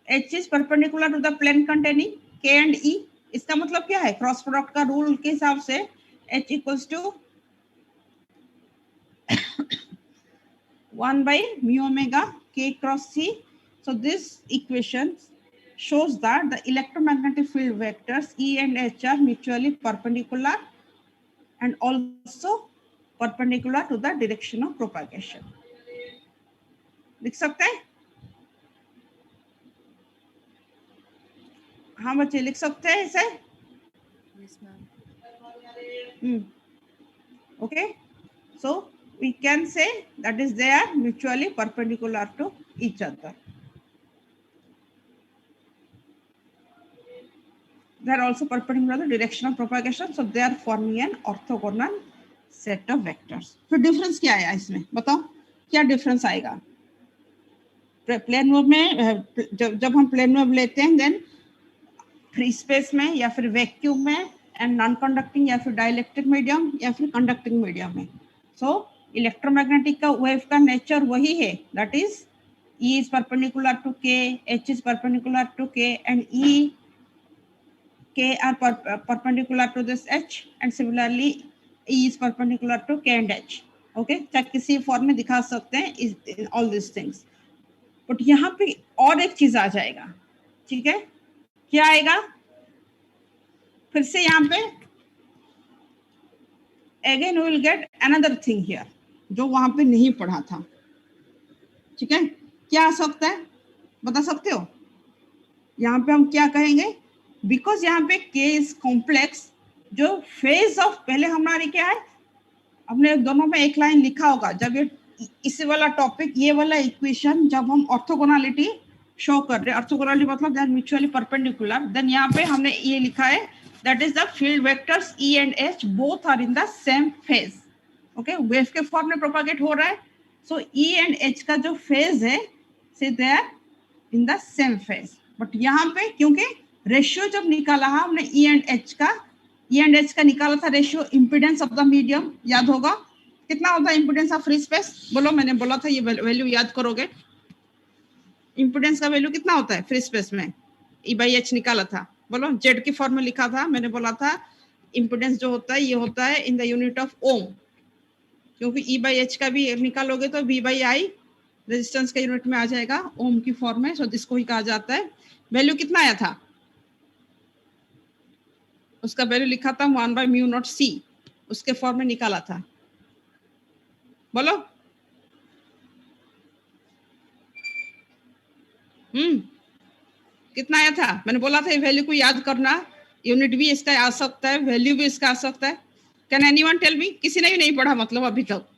H is perpendicular to the plane containing K and E. इसका मतलब क्या है? क्रॉस प्रोडक्ट का रूल के हिसाब से H equals to 1 by mu omega K cross C. So this equation shows that the electromagnetic field vectors E and H are mutually perpendicular and also perpendicular to the direction of propagation. लिख सकते हैं? हाँ बच्चे लिख सकते हैं इसे? Yes, ma'am. Okay, so we can say that is they are mutually perpendicular to each other. They are also perpendicular to the direction of propagation, so they are forming an orthogonal set of vectors. तो difference क्या आया इसमें? बताओ क्या difference आएगा? Plane wave में जब हम प्लेन वेव लेते हैं देन फ्री स्पेस में या फिर वैक्यूम में, एंड नॉन कंडक्टिंग या फिर डाइलेक्ट्रिक मीडियम या फिर कंडक्टिंग मीडियम में. सो इलेक्ट्रोमैग्नेटिक का वेव का नेचर वही है, that is E is perpendicular to K, H is perpendicular to K, and E, K are perpendicular to this H, and similarly E is perpendicular to K and H. Okay, चाहे किसी form में दिखा सकते हैं is all these things. But यहाँ पे और एक चीज आ जाएगा, ठीक है, क्या आएगा? फिर से यहाँ पे again we will get another thing here, जो वहां पे नहीं पढ़ा था, ठीक है. क्या आ सकता है, बता सकते हो? यहाँ पे हम क्या कहेंगे, बिकॉज यहाँ पे K इज कॉम्प्लेक्स, जो फेज ऑफ, पहले हमारी क्या है, हमने दोनों में एक लाइन लिखा होगा, जब ये इसी वाला टॉपिक, ये वाला इक्वेशन जब हम ऑर्थोगोनैलिटी शो कर रहे हैं, ऑर्थोगोनैलिटी मतलब they are mutually perpendicular, then यहाँ पे हमने ये लिखा है that is the field vectors E and H both are in the same phase. Okay, wave के फॉर्म में प्रोपागेट हो रहा है, सो E एंड H का जो फेज है से they are in the same phase. But यहाँ पे क्योंकि रेशियो जब निकाला है हमने E एंड H का निकाला था ratio impedance of the medium, याद होगा कितना होता है इम्पीडेंस ऑफ फ्री स्पेस? बोलो, मैंने बोला था ये वैल्यू याद करोगे. इम्पीडेंस का वैल्यू कितना होता है फ्री स्पेस में? E/H निकाला था, बोलो. जेड की फॉर्म में लिखा था, मैंने बोला था इम्पीडेंस जो होता है ये होता है इन द यूनिट ऑफ ओम, क्योंकि E/H का भी निकालोगे तो V/I रेजिस्टेंस के यूनिट में आ जाएगा ओम की फॉर्म में. सो इसको ही कहा जाता है. वैल्यू कितना आया था? उसका वैल्यू लिखा था 1/μ0c, उसके फॉर्म में निकाला था. बोलो. कितना आया था? मैंने बोला था ये वैल्यू को याद करना, यूनिट भी इसका आ सकता है, वैल्यू भी इसका आ सकता है. Can anyone tell me? किसी ने भी नहीं पढ़ा मतलब अभी तक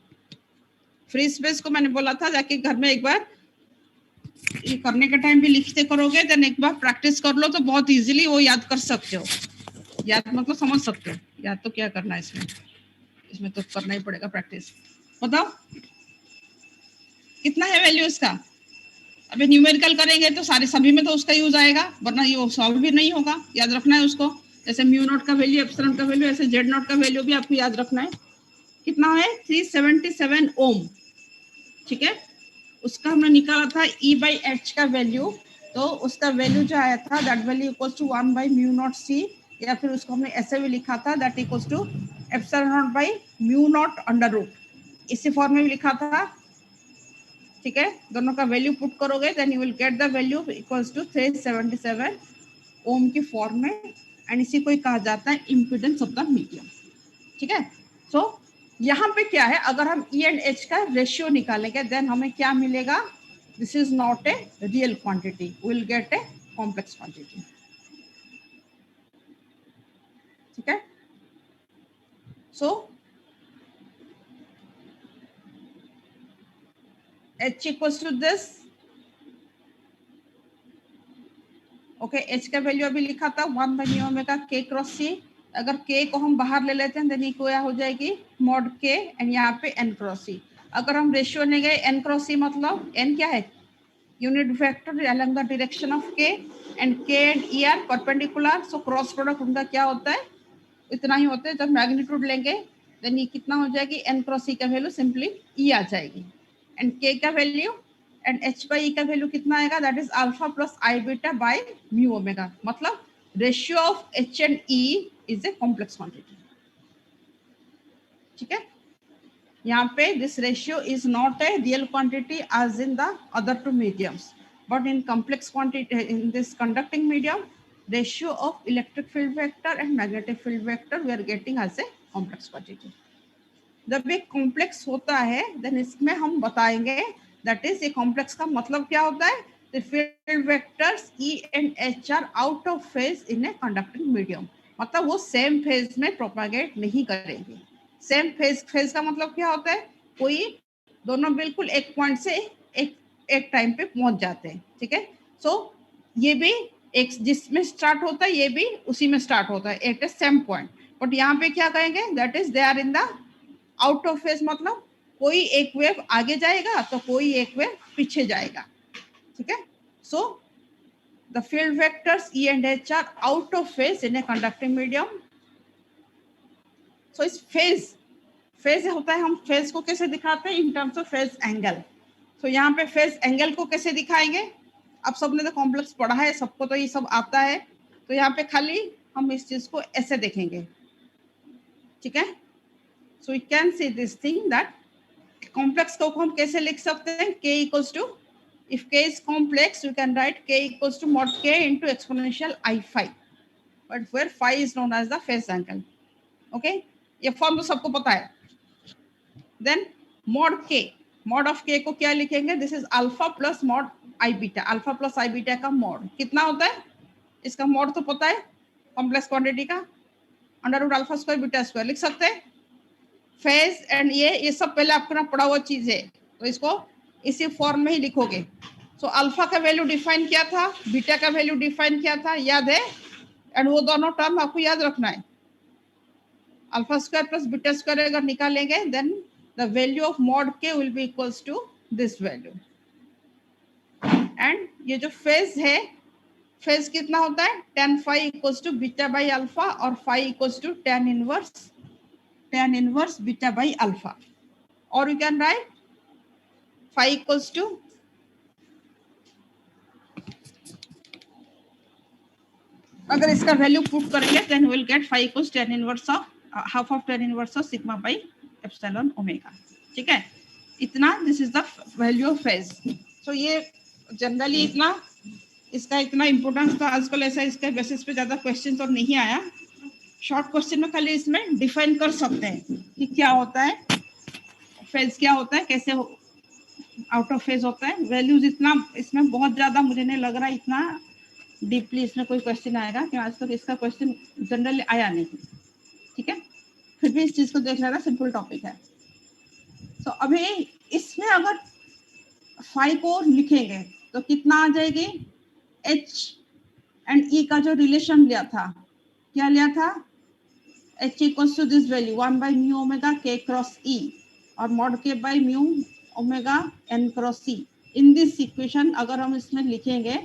फ्री स्पेस को? मैंने बोला था जाके घर में एक बार ये करने के टाइम भी लिखते करोगे, देन एक बार प्रैक्टिस कर लो तो बहुत इजीली वो याद कर सकते हो. याद मतलब समझ सकते हो. याद तो क्या करना है इसमें तो करना ही पड़ेगा प्रैक्टिस. बताओ कितना है वैल्यू इसका? अभी न्यूमेरिकल करेंगे तो सारे सभी में तो उसका यूज आएगा, वरना ये सॉल्व भी नहीं होगा. याद रखना है उसको. जैसे μ0 का वैल्यू, एप्सिलॉन का वैल्यू, ऐसे Z0 का वैल्यू भी आपको याद रखना है. कितना है? 377 ओम, ठीक है. उसका हमने निकाला था E/H का वैल्यू, तो उसका वैल्यू जो आया था that value equals to 1/μ0c, या फिर उसको हमने ऐसे भी लिखा था दैट इक्वल्स टू ε0/μ0 इसी फॉर्म में भी लिखा था, ठीक है. दोनों का वैल्यू पुट करोगे then you will get the value equals to 377 ohm की फॉर्म में, एंड इसी को ही कहा जाता है इम्पीडेंस ऑफ द मीडियम, ठीक है. सो यहाँ पे क्या है, अगर हम E एंड H का रेशियो निकालेंगे देन हमें क्या मिलेगा? This is not a real quantity, will get a complex quantity, ठीक है. So H equals to this. Okay, H का वैल्यू अभी लिखा था 1/μ K क्रॉस C. अगर K को हम बाहर ले लेते हैं देन ये क्या हो जाएगी? mod K, एंड यहाँ पे N क्रॉस C. अगर हम रेशियो ले गए N क्रॉस C मतलब N क्या है? Unit vector along the direction of K, and K and E are perpendicular, so cross product उनका क्या होता है? इतना ही होता है. जब मैग्नीट्यूड लेंगे देन ये कितना हो जाएगी? N क्रॉस C का वैल्यू सिंपली E आ जाएगी, एंड K का वैल्यू एंड H/E का वैल्यू कितना आएगा? That is alpha plus I beta by mu omega. मतलब ratio of H and E is a complex quantity, ठीक है. यहाँ पे this ratio is not a real quantity as in the other two mediums, but in complex quantity in this conducting medium ratio of electric field vector and magnetic field vector we are getting as a complex quantity. जब ये complex होता है then इसमें हम बताएंगे that is ये complex का मतलब क्या होता है. The field vectors E and H are out of phase in a conducting medium, मतलब वो सेम फेज में प्रोपागेट नहीं करेंगे. सेम फेज का मतलब क्या होता है? कोई दोनों बिल्कुल एक पॉइंट से एक टाइम पे पहुंच जाते हैं, ठीक है. सो ये भी एक जिसमें स्टार्ट होता है ये भी उसी में स्टार्ट होता है at a same point. But यहाँ पे क्या कहेंगे? That is they are in the out of phase, मतलब कोई एक वेव आगे जाएगा तो कोई एक वेव पीछे जाएगा, ठीक है. So the field vectors E and H are out of phase in a conducting medium. So इस फेज होता है, हम फेज को कैसे दिखाते हैं? इन टर्म्स ऑफ फेज एंगल. तो यहाँ पे फेज एंगल को कैसे दिखाएंगे? आप सबने तो कॉम्प्लेक्स पढ़ा है, सबको तो ये सब आता है, तो यहाँ पे खाली हम इस चीज को ऐसे देखेंगे, ठीक है। So we can see this thing that complex को हम कैसे लिख सकते हैं? k equals to, if k is complex we can write k equals to mod k into exponential I phi, but where phi is known as the phase angle. Okay, ये form तो सबको पता है। Then mod k, mod of k को क्या लिखेंगे? This is alpha plus mod I beta, alpha plus I beta का mod कितना होता है? इसका mod तो पता है कॉम्प्लेक्स क्वांटिटी का, under root alpha square beta square लिख सकते हैं। फेज एंड ये सब पहले आपको ना पढ़ा हुआ चीज है, तो इसको इसी फॉर्म में ही लिखोगे। सो अल्फा का वैल्यू डिफाइन किया था, बीटा का वैल्यू डिफाइन किया था, याद है? एंड वो दोनों टर्म आपको याद रखना है। Alpha square plus beta square अगर निकालेंगे then the value of mod k will be equals to this value. And ये जो फेज है, फेज कितना होता है? tan phi equals to beta by alpha और phi equals to tan inverse beta by alpha, और you can write phi equals to अगर इसका वैल्यू पुट करेंगे then will get phi equals tan inverse of half of tan inverse of sigma by epsilon omega, ठीक है। इतना, this is the value of phase. सो ये जनरली इतना, इसका इतना इंपॉर्टेंस था आजकल, ऐसा इसके बेसिस पे ज्यादा क्वेश्चन तो नहीं आया। शॉर्ट क्वेश्चन में खाली इसमें डिफाइन कर सकते हैं कि क्या होता है फेज, क्या होता है, कैसे आउट ऑफ फेज होता है। वैल्यूज इतना इसमें बहुत ज्यादा मुझे नहीं लग रहा इतना डीपली इसमें कोई क्वेश्चन आएगा, कि आज तक इसका क्वेश्चन जनरली आया नहीं, ठीक है। फिर भी इस चीज को देख लेना, सिंपल टॉपिक है। तो अभी इसमें अगर फाई को लिखेंगे तो कितना आ जाएगी? h एंड e का जो रिलेशन लिया था, क्या लिया था? h equals to this value 1 by mu omega k cross e और mod k by mu omega n cross c। In this equation अगर हम इसमें लिखेंगे,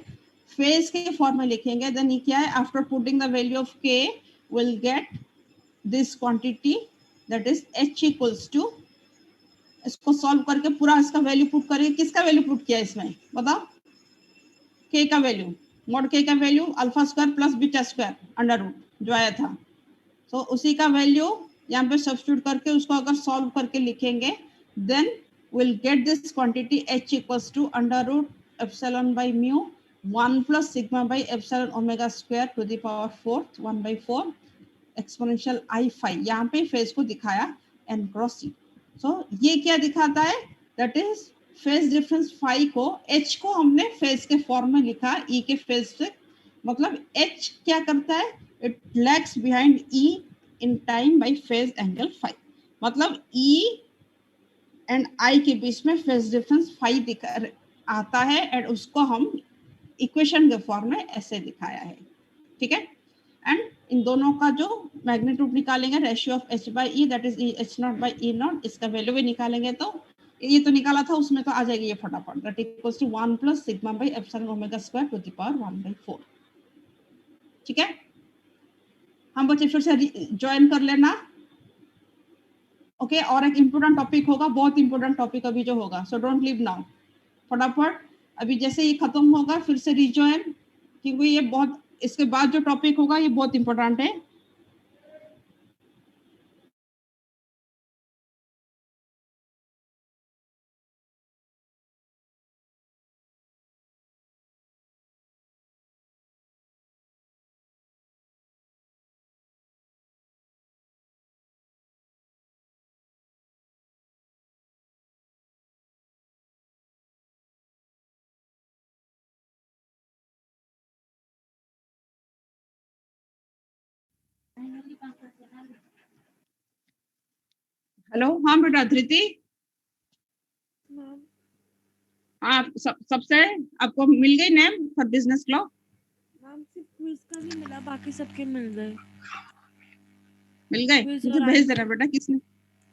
फेज के फॉर्म में लिखेंगे, देन ये क्या है? After putting the value of k will get this quantity that is h equals to, इसको सॉल्व करके पूरा इसका वैल्यू पुट करेंगे। किसका वैल्यू पुट किया इसमें बताओ? k का वैल्यू, मॉड k का value alpha square plus beta square under root जो आया था, तो उसी का वैल्यू यहाँ पे सब्स्टिट्यूट करके उसको अगर सॉल्व करके लिखेंगे then will get this quantity h equals to under root epsilon by mu 1 plus sigma by epsilon omega square to the power 4 1/4 exponential I phi। यहाँ पे फेज को दिखाया n क्रॉस c। सो ये क्या दिखाता है? That is phase difference phi को, h को हमने फेज के फॉर्म में लिखा e के फेज से, मतलब h क्या करता है? It lags behind e in time by phase angle phi, मतलब e एंड i के बीच में फेज डिफरेंस फाई आता है, एंड उसको हम इक्वेशन के फॉर्म में ऐसे दिखाया है, ठीक है। एंड इन दोनों का जो मैग्नीट्यूड निकालेंगे, ratio of h by E that is h not by E not, इसका वैल्यू भी निकालेंगे तो ये तो निकाला था उसमें, तो आ जाएगी ये फटाफट, that equals to 1 plus sigma by epsilon omega square to the power 1/4, ठीक है। हम बच्चे फिर से ज्वाइन कर लेना, ओके। और एक इम्पोर्टेंट टॉपिक होगा, बहुत इंपॉर्टेंट टॉपिक अभी जो होगा, सो डोंट लीव नाउ, फटाफट अभी जैसे ये खत्म होगा फिर से रिज्वाइन, क्योंकि ये बहुत, इसके बाद जो टॉपिक होगा ये बहुत इंपॉर्टेंट है। हेलो, हाँ बेटा धृति, हाँ सबसे आपको मिल गई name for business law? Ma'am सिर्फ क्विज का नहीं मिला, बाकी सबके मिल गए। मिल गए? मुझे भेज देना बेटा किसने,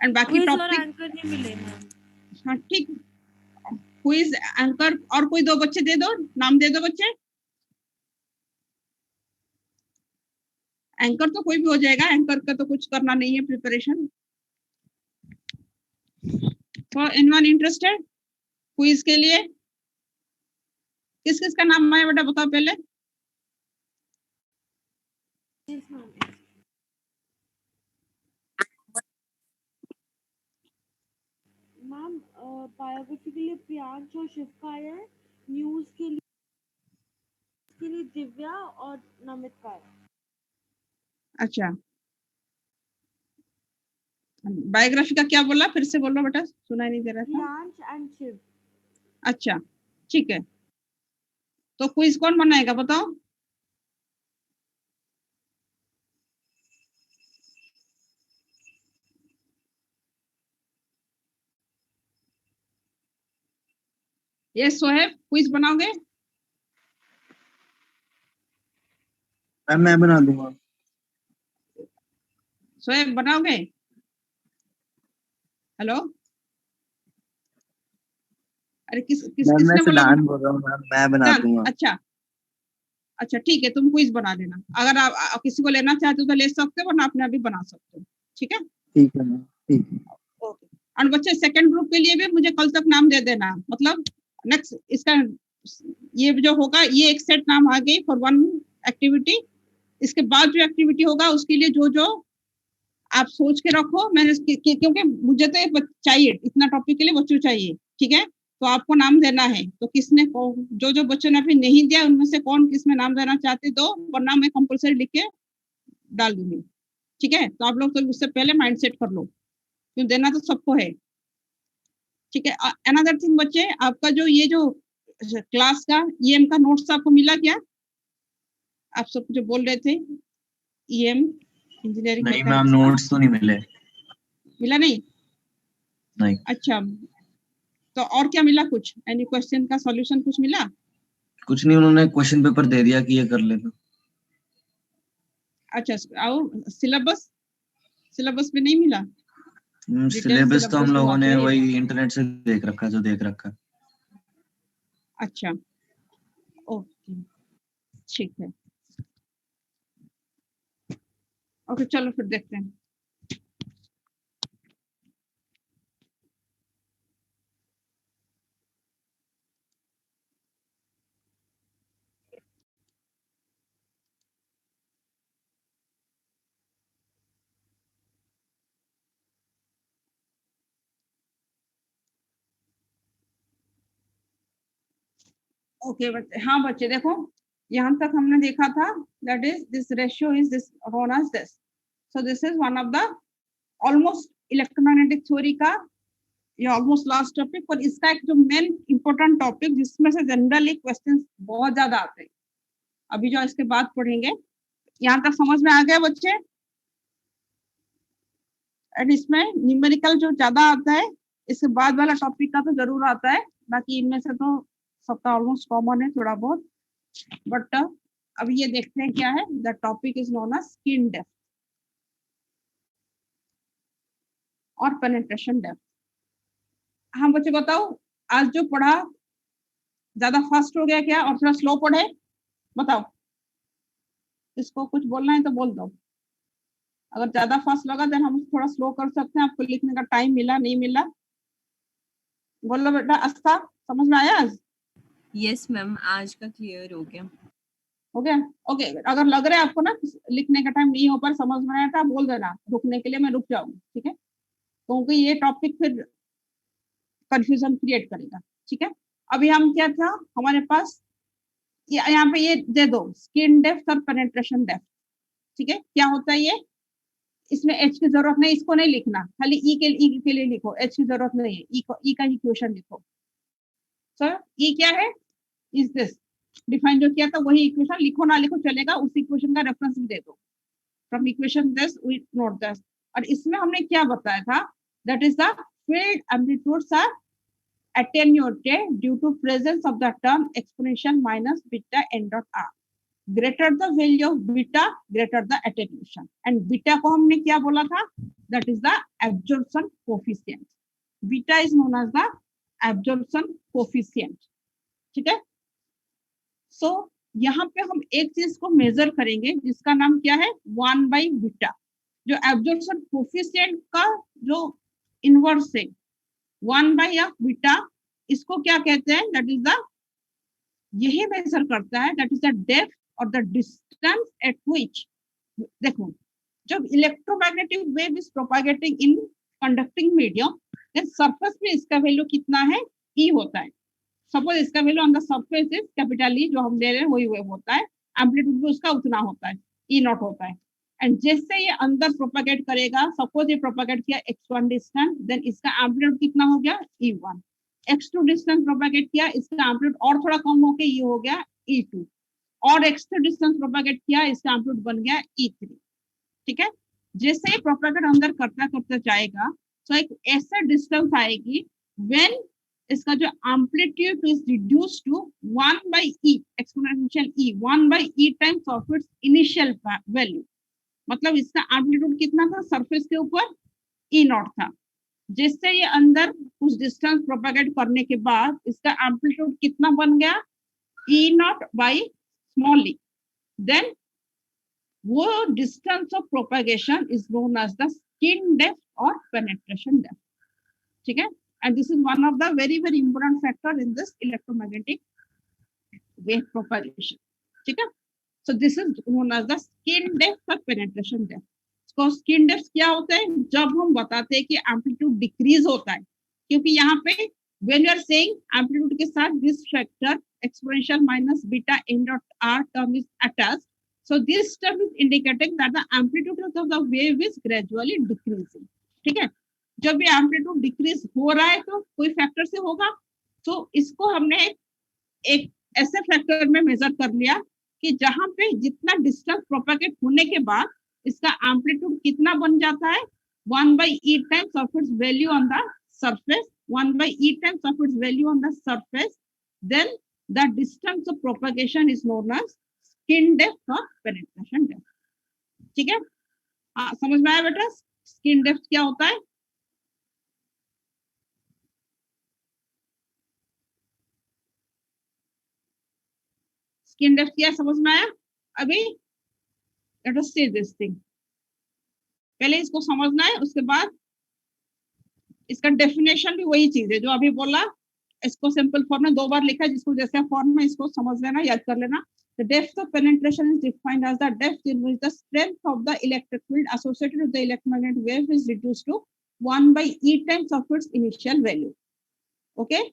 एंड बाकी क्विज और टॉपिक। एंकर नहीं मिले मैम। हाँ ठीक, क्विज एंकर और कोई 2 बच्चे दे दो, नाम दे दो बच्चे। एंकर तो कोई भी हो जाएगा, एंकर का तो कुछ करना नहीं है preparation. For anyone interested? Quiz के लिए किस किस का नाम आया बेटा, बताओ पहले। मैम बायोग्राफी के लिए प्रियांश और शिव का आया है, न्यूज के लिए दिव्या और नमित का है। अच्छा, बायोग्राफी का क्या बोला, फिर से बोलो बेटा, सुनाई नहीं दे रहा था। प्रियांश एंड शिव। अच्छा ठीक है, तो क्विज कौन बनाएगा बताओ। ये सोहेब क्विज बनाओगे? मैं बना दूंगा। सोहेब बनाओगे? हेलो, अरे मैं किसने बोला सिद्धांत बोल रहा हूँ मैम, मैं बना सिद्धांत? दूंगा। अच्छा अच्छा ठीक है, तुम क्विज बना देना, अगर आप किसी को लेना चाहते हो तो ले सकते हो, वरना अपने आप भी बना सकते हो, ठीक है। ठीक है मैम, ठीक है। ओके, और बच्चे सेकंड ग्रुप के लिए भी मुझे कल तक नाम दे देना, मतलब नेक्स्ट इसका ये जो होगा, ये एक सेट नाम आ गई फॉर वन एक्टिविटी। इसके बाद जो एक्टिविटी होगा उसके लिए जो जो आप सोच के रखो, मैंने क्योंकि मुझे तो ये चाहिए, इतना टॉपिक के लिए बच्चों चाहिए, ठीक है। तो आपको नाम देना है, तो किसने जो जो बच्चों ने अभी नहीं दिया उनमें से कौन किसमें नाम देना चाहते दो, वरना मैं कंपलसरी लिख के डाल दूंगी, ठीक है। तो आप लोग तो उससे पहले माइंड सेट कर लो, क्यों देना तो सबको है, ठीक है। अनदर थिंग बच्चे, आपका जो ये जो क्लास का ईएम का नोट्स आपको मिला क्या? आप सब जो बोल रहे थे ईएम इंजीनियरिंग नहीं मैम, मैथमेटिक्स का नोट्स तो नहीं मिले। मिला नहीं? नहीं। अच्छा, तो और क्या मिला, कुछ एनी क्वेश्चन का सॉल्यूशन कुछ मिला? कुछ नहीं, उन्होंने क्वेश्चन पेपर दे दिया कि ये कर लेना। अच्छा, और सिलेबस, सिलेबस में नहीं मिला? डिटेल सिलेबस तो हम सिलेबस जो लोगों आता ने है। वही इंटरनेट से देख रखा, जो देख रखा। अच्छा ओके ठीक है, ओके चलो फिर देखते हैं। ओके बच्चे, हाँ बच्चे देखो, यहाँ तक हमने देखा था, that is this ratio is this known as this, so this is one of the almost electromagnetic theory का ये ऑलमोस्ट लास्ट टॉपिक, पर इसका एक जो मेन इंपॉर्टेंट टॉपिक जिसमें से जनरली क्वेश्चंस बहुत ज्यादा आते हैं, अभी जो इसके बाद पढ़ेंगे। यहाँ तक समझ में आ गया बच्चे? एंड इसमें न्यूमेरिकल जो ज्यादा आता है, इसके बाद वाला टॉपिक का तो जरूर आता है, बाकी इनमें से तो सबका ऑलमोस्ट कॉमन है थोड़ा बहुत, बट अब ये देखते हैं क्या है। The topic is known as skin depth और पेनिट्रेशन डेप्थ। हाँ बच्चे बताओ, आज जो पढ़ा ज्यादा फास्ट हो गया क्या, और थोड़ा स्लो पढ़े? बताओ, इसको कुछ बोलना है तो बोल दो, अगर ज्यादा फास्ट लगा तो हम थोड़ा स्लो कर सकते हैं, आपको लिखने का टाइम मिला नहीं मिला, बोलो बेटा। आस्था, समझ में आया आज? यस मैम, आज का क्लियर हो गया। हो गया, ओके। अगर लग रहा है आपको ना लिखने का टाइम नहीं हो पर समझ में आया था, बोल देना रुकने के लिए, मैं रुक जाऊंगी, ठीक है, क्योंकि ये टॉपिक फिर कंफ्यूजन क्रिएट करेगा, ठीक है। अभी हम क्या था हमारे पास, यहाँ पे ये दे दो, स्किन डेप्थ और पेनिट्रेशन डेप्थ, ठीक है। क्या होता है ये, इसमें एच की जरूरत नहीं, इसको नहीं लिखना, खाली ई के लिए लिखो, एच की जरूरत नहीं है, ई का इक्वेशन लिखो। सर ई क्या है, इज दिस डिफाइन जो किया था वही इक्वेशन लिखो, ना लिखो चलेगा, उस इक्वेशन का रेफरेंस भी दे दो, from equation this we note this. और इसमें हमने क्या बताया था, that is the field amplitudes are attenuated due to presence of the term exponential minus beta n dot r. Greater the value of beta, greater the attenuation. And beta को हमने क्या बोला था, that is the absorption coefficient. Beta is known as the absorption coefficient. ठीक है। So यहाँ पे हम एक चीज को मेजर करेंगे जिसका नाम क्या है, 1 by beta, जो absorption coefficient का जो इनवर्स है 1 by बीटा इसको क्या कहते हैं, दैट इज द, यही मेजर करता है, दैट इज द डेप्थ और द डिस्टेंस एट व्हिच, देखो जब electromagnetic wave is propagating in conducting medium, then surface पे इसका वैल्यू कितना है, ई होता है। सपोज इसका value on the surface is capital E, जो हम ले रहे हैं वही वेव होता है, एम्पलीट्यूड भी उसका उतना होता है, ई नॉट होता है। एंड जैसे ये अंदर प्रोपागेट करेगा, सपोज ये प्रोपागेट किया x1 डिस्टेंस, देन इसका एम्पलीट्यूड कितना हो गया, e1। x2 डिस्टेंस प्रोपागेट किया, इसका एम्पलीट्यूड और थोड़ा कम होके ये हो गया e2, और x3 डिस्टेंस प्रोपागेट किया, इसका एम्पलीट्यूड बन गया e3। ठीक है, जैसे ही प्रोपागेट अंदर करता करता जाएगा, तो एक ऐसा डिस्टेंस आएगी व्हेन इसका जो amplitude is reduce to 1 by e exponential e, 1 by e times of its initial value. मतलब इसका एम्पलीट्यूड कितना था, सरफेस के ऊपर e नॉट था। जैसे ये अंदर कुछ डिस्टेंस प्रोपागेट करने के बाद इसका एम्पलीट्यूड कितना बन गया, e naught by small e, then वो distance of propagation is known as the skin depth और पेनिट्रेशन डेप्थ। ठीक है, and this is one of the very very important factor in this electromagnetic wave propagation. ठीक है, so this is known as the skin depth or penetration depth. So skin depth क्या होता है, जब हम बताते हैं कि एम्पलीट्यूड डिक्रीज होता है, क्योंकि यहाँ पे when you are saying amplitude के साथ this factor exponential minus beta n dot r term is attached, so this term is indicating that the amplitude of the wave is gradually decreasing. ठीक है, जब ये एम्पलीट्यूड डिक्रीज हो रहा है तो कोई फैक्टर से होगा, तो इसको हमने एक ऐसे फैक्टर में मेजर कर लिया कि जहां पे जितना डिस्टेंस प्रोपागेट होने के बाद इसका एम्पलीट्यूड कितना बन जाता है, 1 by e times of its value on the surface, 1 by e times of its value on the surface, then the distance of propagation is known as skin depth और penetration depth. ठीक है, समझ में आया बेटा स्किन डेप्थ क्या होता है? स्किन डेप्थ क्या समझ में आया? अभी late us C this thing, पहले इसको समझना है, उसके बाद इसका डेफिनेशन भी वही चीज है जो अभी बोला, इसको सिंपल फॉर्म में 2 बार लिखा, जिसको जैसे फॉर्म में इसको समझ लेना, याद कर लेना। The depth of penetration is defined as the depth in which the strength of the electric field associated with the electromagnetic wave is reduced to 1 by e times of its initial value. Okay?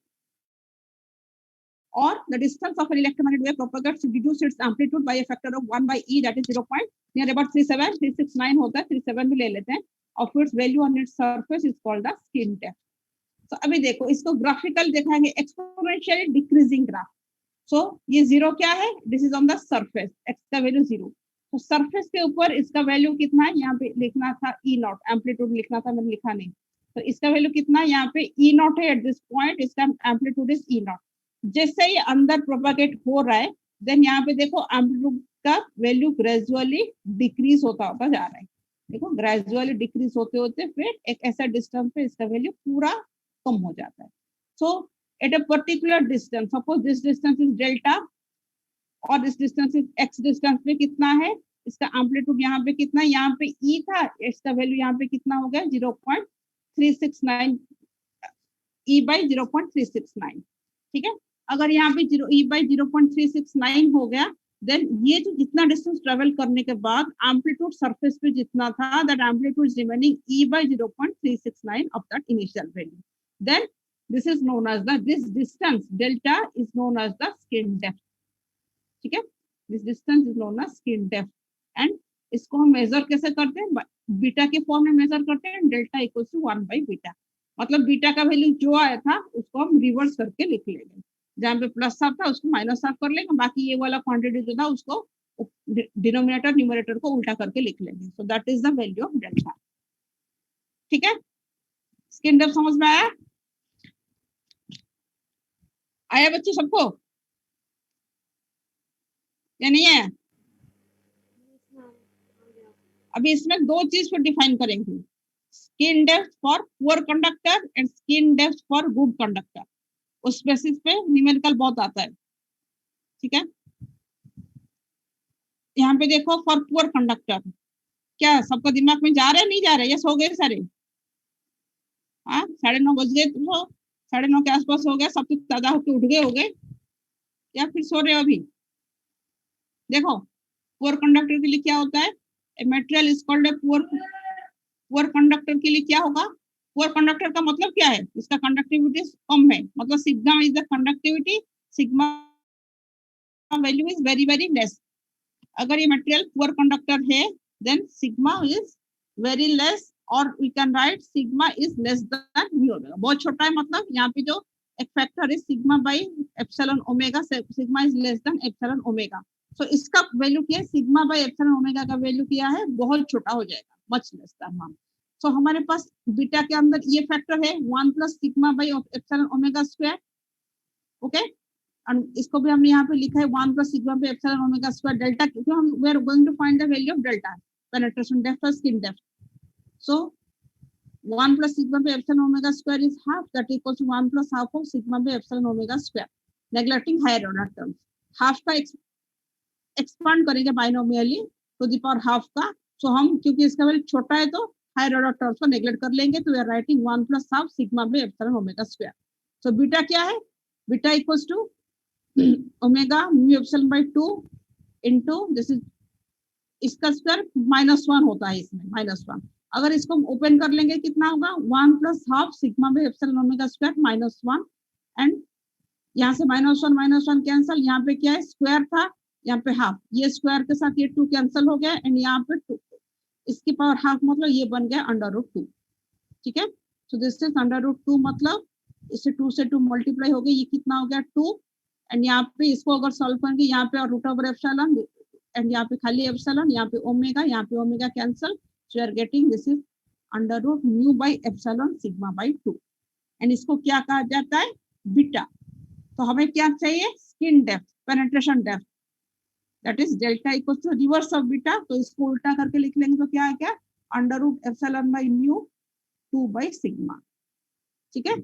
Or the distance of an electromagnetic wave propagates to reduce its amplitude by a factor of 1 by e, that is 0.37369 होता है, 37 भी ले लेते हैं, of its value on its surface is called the skin depth. So अभी देखो इसको graphical दिखाएंगे, एक्सपोनेंशियली डिक्रीजिंग ग्राफ। सो ये 0 क्या है, this is on the surface, x का वैल्यू 0, तो सरफेस के ऊपर इसका वैल्यू कितना है, यहाँ पे लिखना था e नॉट, एम्पलीट्यूड लिखना था, मैंने लिखा नहीं, तो इसका वैल्यू कितना है, यहाँ पे e नॉट है एट दिस पॉइंट, इसका एम्पलीट्यूड इज e नॉट। जैसे ही अंदर प्रोपागेट हो रहा है, देन यहाँ पे देखो एम्पलीट्यूड का वैल्यू ग्रेजुअली डिक्रीज होता होता जा रहा है, देखो ग्रेजुअली डिक्रीज होते होते फिर एक ऐसा डिस्टेंस पे इसका वैल्यू पूरा कम हो जाता है। सो at a particular distance, suppose this distance is delta और this distance is x distance पे कितना है, इसका एम्पलीट्यूड यहाँ पे कितना है, यहाँ पे e था, इसका वैल्यू यहाँ पे कितना हो गया 0.369 e by 0.369। ठीक है, अगर यहाँ पे e by 0.369 हो गया, देन ये जो जितना डिस्टेंस ट्रेवल करने के बाद एम्पलीट्यूड सरफेस पे जितना था, that amplitude is remaining e by 0.369 of that initial value. Then this is known as the, this distance delta is known as the skin depth. ठीक है, this distance is known as skin depth, and इसको हम major कैसे करते हैं, beta के form में measure करते हैं, delta equal to 1 by beta, मतलब बीटा का वैल्यू जो आया था उसको हम रिवर्स करके लिख लेंगे, जहाँ पे प्लस साफ था उसको माइनस साफ कर लेंगे, बाकी ये वाला क्वांटिटी जो था उसको डिनोमिनेटर न्यूमरेटर को उल्टा करके लिख लेंगे, so that is the value of delta. ठीक है, स्किन डेप्थ समझ में आया? आया बच्चे सबको या नहीं आया? अभी इसमें 2 चीज को डिफाइन करेंगे, skin depth for poor conductor and skin depth for good conductor, उस बेसिस पे न्यूमेरिकल बहुत आता है। ठीक है, यहाँ पे देखो फॉर पुअर कंडक्टर, क्या सबका दिमाग में जा रहे नहीं जा रहे, ये सो गए सारे? हाँ, 9:30 बज गए, तो 9:30 के आसपास हो गया, सब कुछ ताजा होके उठ गए होगे या फिर सो रहे हो अभी? देखो पुअर कंडक्टर के लिए क्या होता है, material is called a poor conductor के लिए क्या होगा, पुअर कंडक्टर का मतलब क्या है, इसका कंडक्टिविटी कम है, मतलब sigma is the conductivity, sigma value is very very less. अगर ये मटेरियल पुअर कंडक्टर है then sigma is very less, और we can write sigma is less than mu omega, बहुत छोटा है, मतलब यहाँ पे जो एक फैक्टर है sigma by epsilon omega, sigma is less than epsilon omega. So इसका वैल्यू क्या है, सिग्मा बाई एप्सिलॉन ओमेगा का वैल्यू क्या है, बहुत छोटा हो जाएगा, मच लेस देन 1। सो हमारे पास बीटा के अंदर ये फैक्टर है 1 plus sigma by epsilon omega square, okay. और इसको भी हमने यहाँ पे लिखा है 1 plus sigma by epsilon omega square delta, क्योंकि हम we are going to find the value of delta, penetration depth और skin depth. So 1 plus sigma by epsilon omega square is half, that equals to 1 plus half of sigma by epsilon omega square, neglecting higher order terms. half का expand करेंगे binomially to the power half का, so हम क्योंकि इसका value छोटा है तो higher order terms को neglect कर लेंगे, तो we are writing 1 plus half sigma by epsilon omega square. So beta क्या है, beta equals to omega mu epsilon by 2 into this is, इसका स्क्वायर -1 होता है इसमें, -1। अगर इसको हम ओपन कर लेंगे कितना होगा, 1 plus half sigma by epsilon omega square -1, and यहाँ से -1 कैंसल, यहाँ पे क्या है स्क्वायर था, यहाँ पे हाफ, ये स्क्वायर के साथ ये 2 कैंसल हो गया, एंड यहाँ पे 2 इसकी पावर हाफ, मतलब ये बन गया √2, ठीक है। सो दिस इज √2, मतलब इससे 2 से 2 मल्टीप्लाई हो गया, ये कितना हो गया 2, एंड यहाँ पे इसको अगर सॉल्व करेंगे यहाँ पे √ एप्सिलॉन, एंड यहाँ पे खाली एप्सिलॉन, यहाँ पे omega cancel, so you are getting this is √mu by epsilon sigma by 2, and इसको क्या कहा जाता है, बीटा। तो हमें क्या चाहिए, skin depth, penetration depth, that is delta equal to reverse of beta, तो इसको उल्टा करके लिख लेंगे तो क्या है, क्या √epsilon by mu 2 by sigma, ठीक है।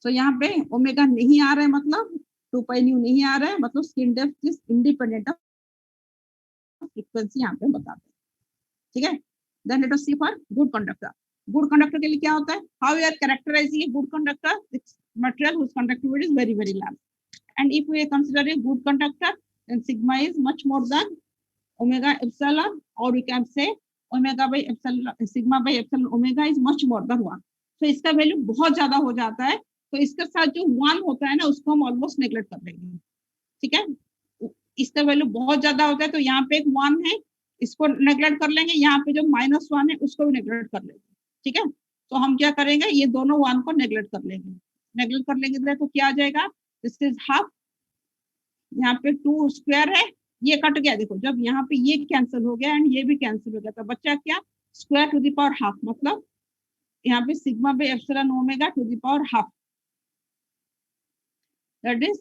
तो यहाँ पे ओमेगा नहीं आ रहा है, मतलब 2 पाई न्यू नहीं आ रहा है, मतलब skin depth is independent of frequency, यहाँ पे बताते हैं, ठीक है। Then let us see for good conductor. Good conductor के लिए क्या होता है, how we are characterizing a good conductor, material whose conductivity is very very large, and if we consider a good conductor then sigma is much more than omega epsilon, or we can say omega by epsilon, sigma by epsilon omega is much more than 1। तो इसका value बहुत ज्यादा हो जाता है, तो इसके साथ जो 1 होता है ना उसको हम ऑलमोस्ट नेग्लेक्ट कर देंगे, ठीक है। इसका वैल्यू बहुत ज्यादा होता है तो यहाँ पे एक 1 है, इसको नेग्लेक्ट कर लेंगे, यहाँ पे जो -1 है उसको भी नेग्लेक्ट कर लेंगे, ठीक है। तो हम क्या करेंगे, ये दोनों 1 को नेग्लेक्ट कर लेंगे, नेग्लेक्ट कर लेंगे तो क्या आ जाएगा, दिस इज हाफ, यहाँ पे 2 स्क्वायर है, ये कट गया, देखो जब यहाँ पे ये कैंसिल हो गया एंड ये भी कैंसिल हो गया, तो बच्चा क्या, square to the power half, मतलब यहाँ पे sigma by epsilon omega to the power half, that is,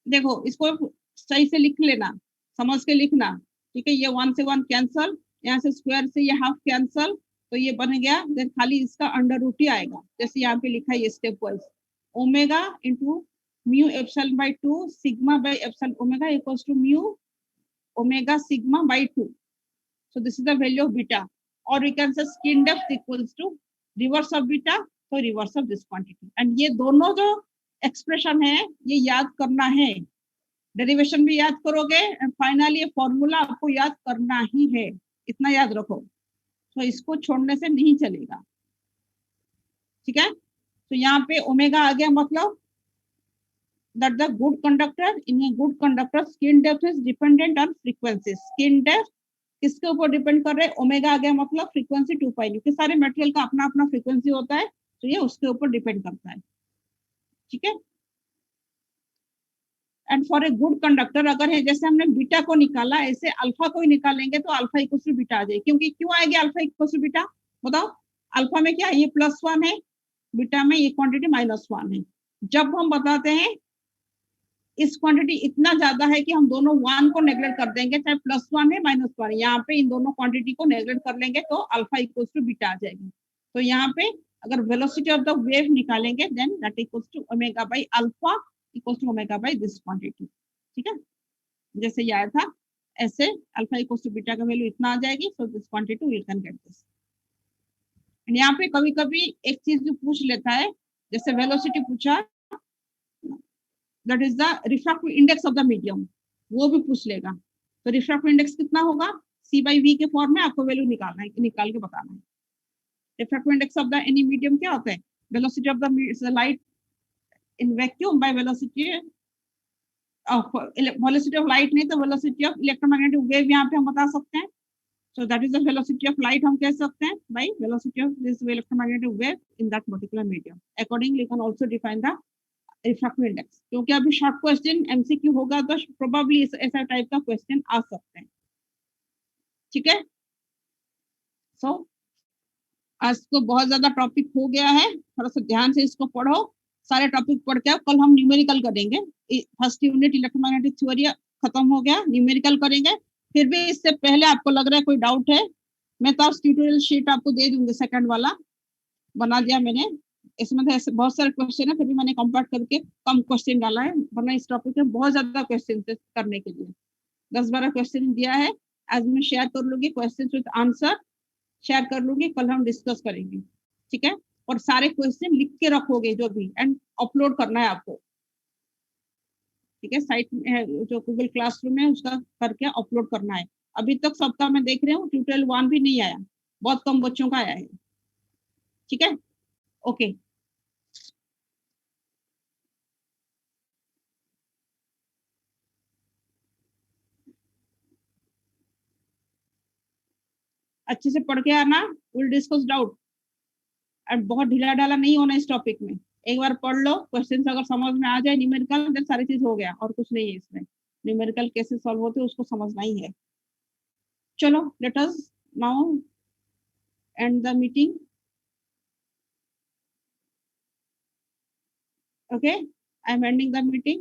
देखो इसको सही से लिख लेना, समझ के लिखना, ठीक है। ये 1 से 1 कैंसल, यहाँ से स्क्वायर से ये हाफ कैंसल, तो ये बन गया, देन खाली इसका √2 ही आएगा, जैसे यहाँ पे लिखा है ये step wise, omega into mu epsilon by 2 sigma by epsilon omega equals to mu omega sigma by 2। So this is the value of beta, और we can say skin depth equals to reverse of beta, तो reverse of this quantity, and ये दोनों जो expression है ये याद करना है, डेरिवेशन भी याद करोगे, एंड फाइनली ये फॉर्मूला आपको याद करना ही है, इतना याद रखो, तो इसको छोड़ने से नहीं चलेगा, ठीक है। तो यहाँ पे ओमेगा आ गया, मतलब that the good conductor, in a good conductor skin depth is dependent on frequency, skin depth किसके ऊपर डिपेंड कर रहे हैं, ओमेगा आ गया, मतलब फ्रीक्वेंसी 2 पाई, क्योंकि सारे मटेरियल का अपना अपना फ्रीक्वेंसी होता है, तो ये उसके ऊपर डिपेंड करता है, ठीक है। And for a good conductor, अगर है जैसे हमने बीटा को निकाला, ऐसे अल्फा को ही निकालेंगे तो अल्फा इक्वल टू बीटा आ जाए, क्योंकि क्यों आएगी अल्फा इक्वल टू बीटा, बताओ, अल्फा में क्या, ये +1 है, बीटा में ये क्वांटिटी -1 है। जब हम बताते हैं इस क्वांटिटी इतना ज्यादा है कि हम दोनों 1 को नेग्लेक्ट कर देंगे, चाहे +1 है -1 है, यहाँ पे इन दोनों क्वांटिटी को नेग्लेक्ट कर लेंगे तो अल्फा इक्वल टू बीटा आ जाएगी। तो यहाँ पे अगर वेलोसिटी ऑफ द वेव निकालेंगे then that equals to omega by alpha equals to omega by this quantity, ठीक है। जैसे ये आया था ऐसे अल्फा इक्वल्स टू बीटा का वैल्यू इतना आ जाएगी, so this quantity we can get this. यहाँ पे कभी कभी एक चीज भी पूछ लेता है, जैसे वेलोसिटी पूछा, that is the refractive index of the medium, वो भी पूछ लेगा। तो रिफ्रैक्टिव इंडेक्स कितना होगा, C/V के फॉर्म में आपको वैल्यू निकालना है, निकाल के बताना है। Refractive index of the any medium क्या होता है, velocity of the light in vacuum by velocity of light, नहीं तो वेलोसिटी ऑफ इलेक्ट्रोमैग्नेटिक वेव यहाँ पे हम बता सकते हैं। So that is the velocity of light हम कह सकते हैं by velocity of this electromagnetic wave in that particular medium. Accordingly, you can also define the refractive index. क्योंकि अभी शॉर्ट क्वेश्चन MCQ होगा तो probably ऐसा टाइप का क्वेश्चन आ सकते हैं, ठीक है। So आज को बहुत ज्यादा टॉपिक हो गया है, थोड़ा सा ध्यान से इसको पढ़ो, सारे टॉपिक पढ़ के कल हम न्यूमेरिकल करेंगे। फर्स्ट यूनिट इलेक्ट्रोमैग्नेटिक थ्योरी खत्म हो गया, न्यूमेरिकल करेंगे। फिर भी इससे पहले आपको लग रहा है कोई डाउट है, मैं तो ट्यूटोरियल शीट आपको दे दूंगी, सेकंड वाला बना दिया मैंने, इसमें तो ऐसे बहुत सारे क्वेश्चन है, फिर भी मैंने कंपेक्ट करके कम क्वेश्चन डाला है, वरना इस टॉपिक में बहुत ज्यादा क्वेश्चन करने के लिए 10-12 क्वेश्चन दिया है। आज मैं शेयर कर लूंगी क्वेश्चन विद आंसर, शेयर कर लूंगी, कल हम डिस्कस करेंगे, ठीक है। और सारे क्वेश्चन लिख के रखोगे जो भी, एंड अपलोड करना है आपको, ठीक है। साइट में है जो गूगल क्लासरूम है, उसका करके अपलोड करना है। अभी तक सबका मैं देख रही हूँ ट्यूटोरियल 1 भी नहीं आया, बहुत कम बच्चों का आया है, ठीक है। ओके, अच्छे से पढ़ के आना, विल डिस्कस डाउट, और बहुत ढीला ढाला नहीं होना इस टॉपिक में। एक बार पढ़ लो, क्वेश्चन अगर समझ में आ जाए न्यूमेरिकल, देन सारी चीज हो गया, और कुछ नहीं है इसमें। न्यूमेरिकल कैसे सॉल्व होते हैं उसको समझना ही है। चलो, let us now and the meeting. Okay, I am ending the meeting.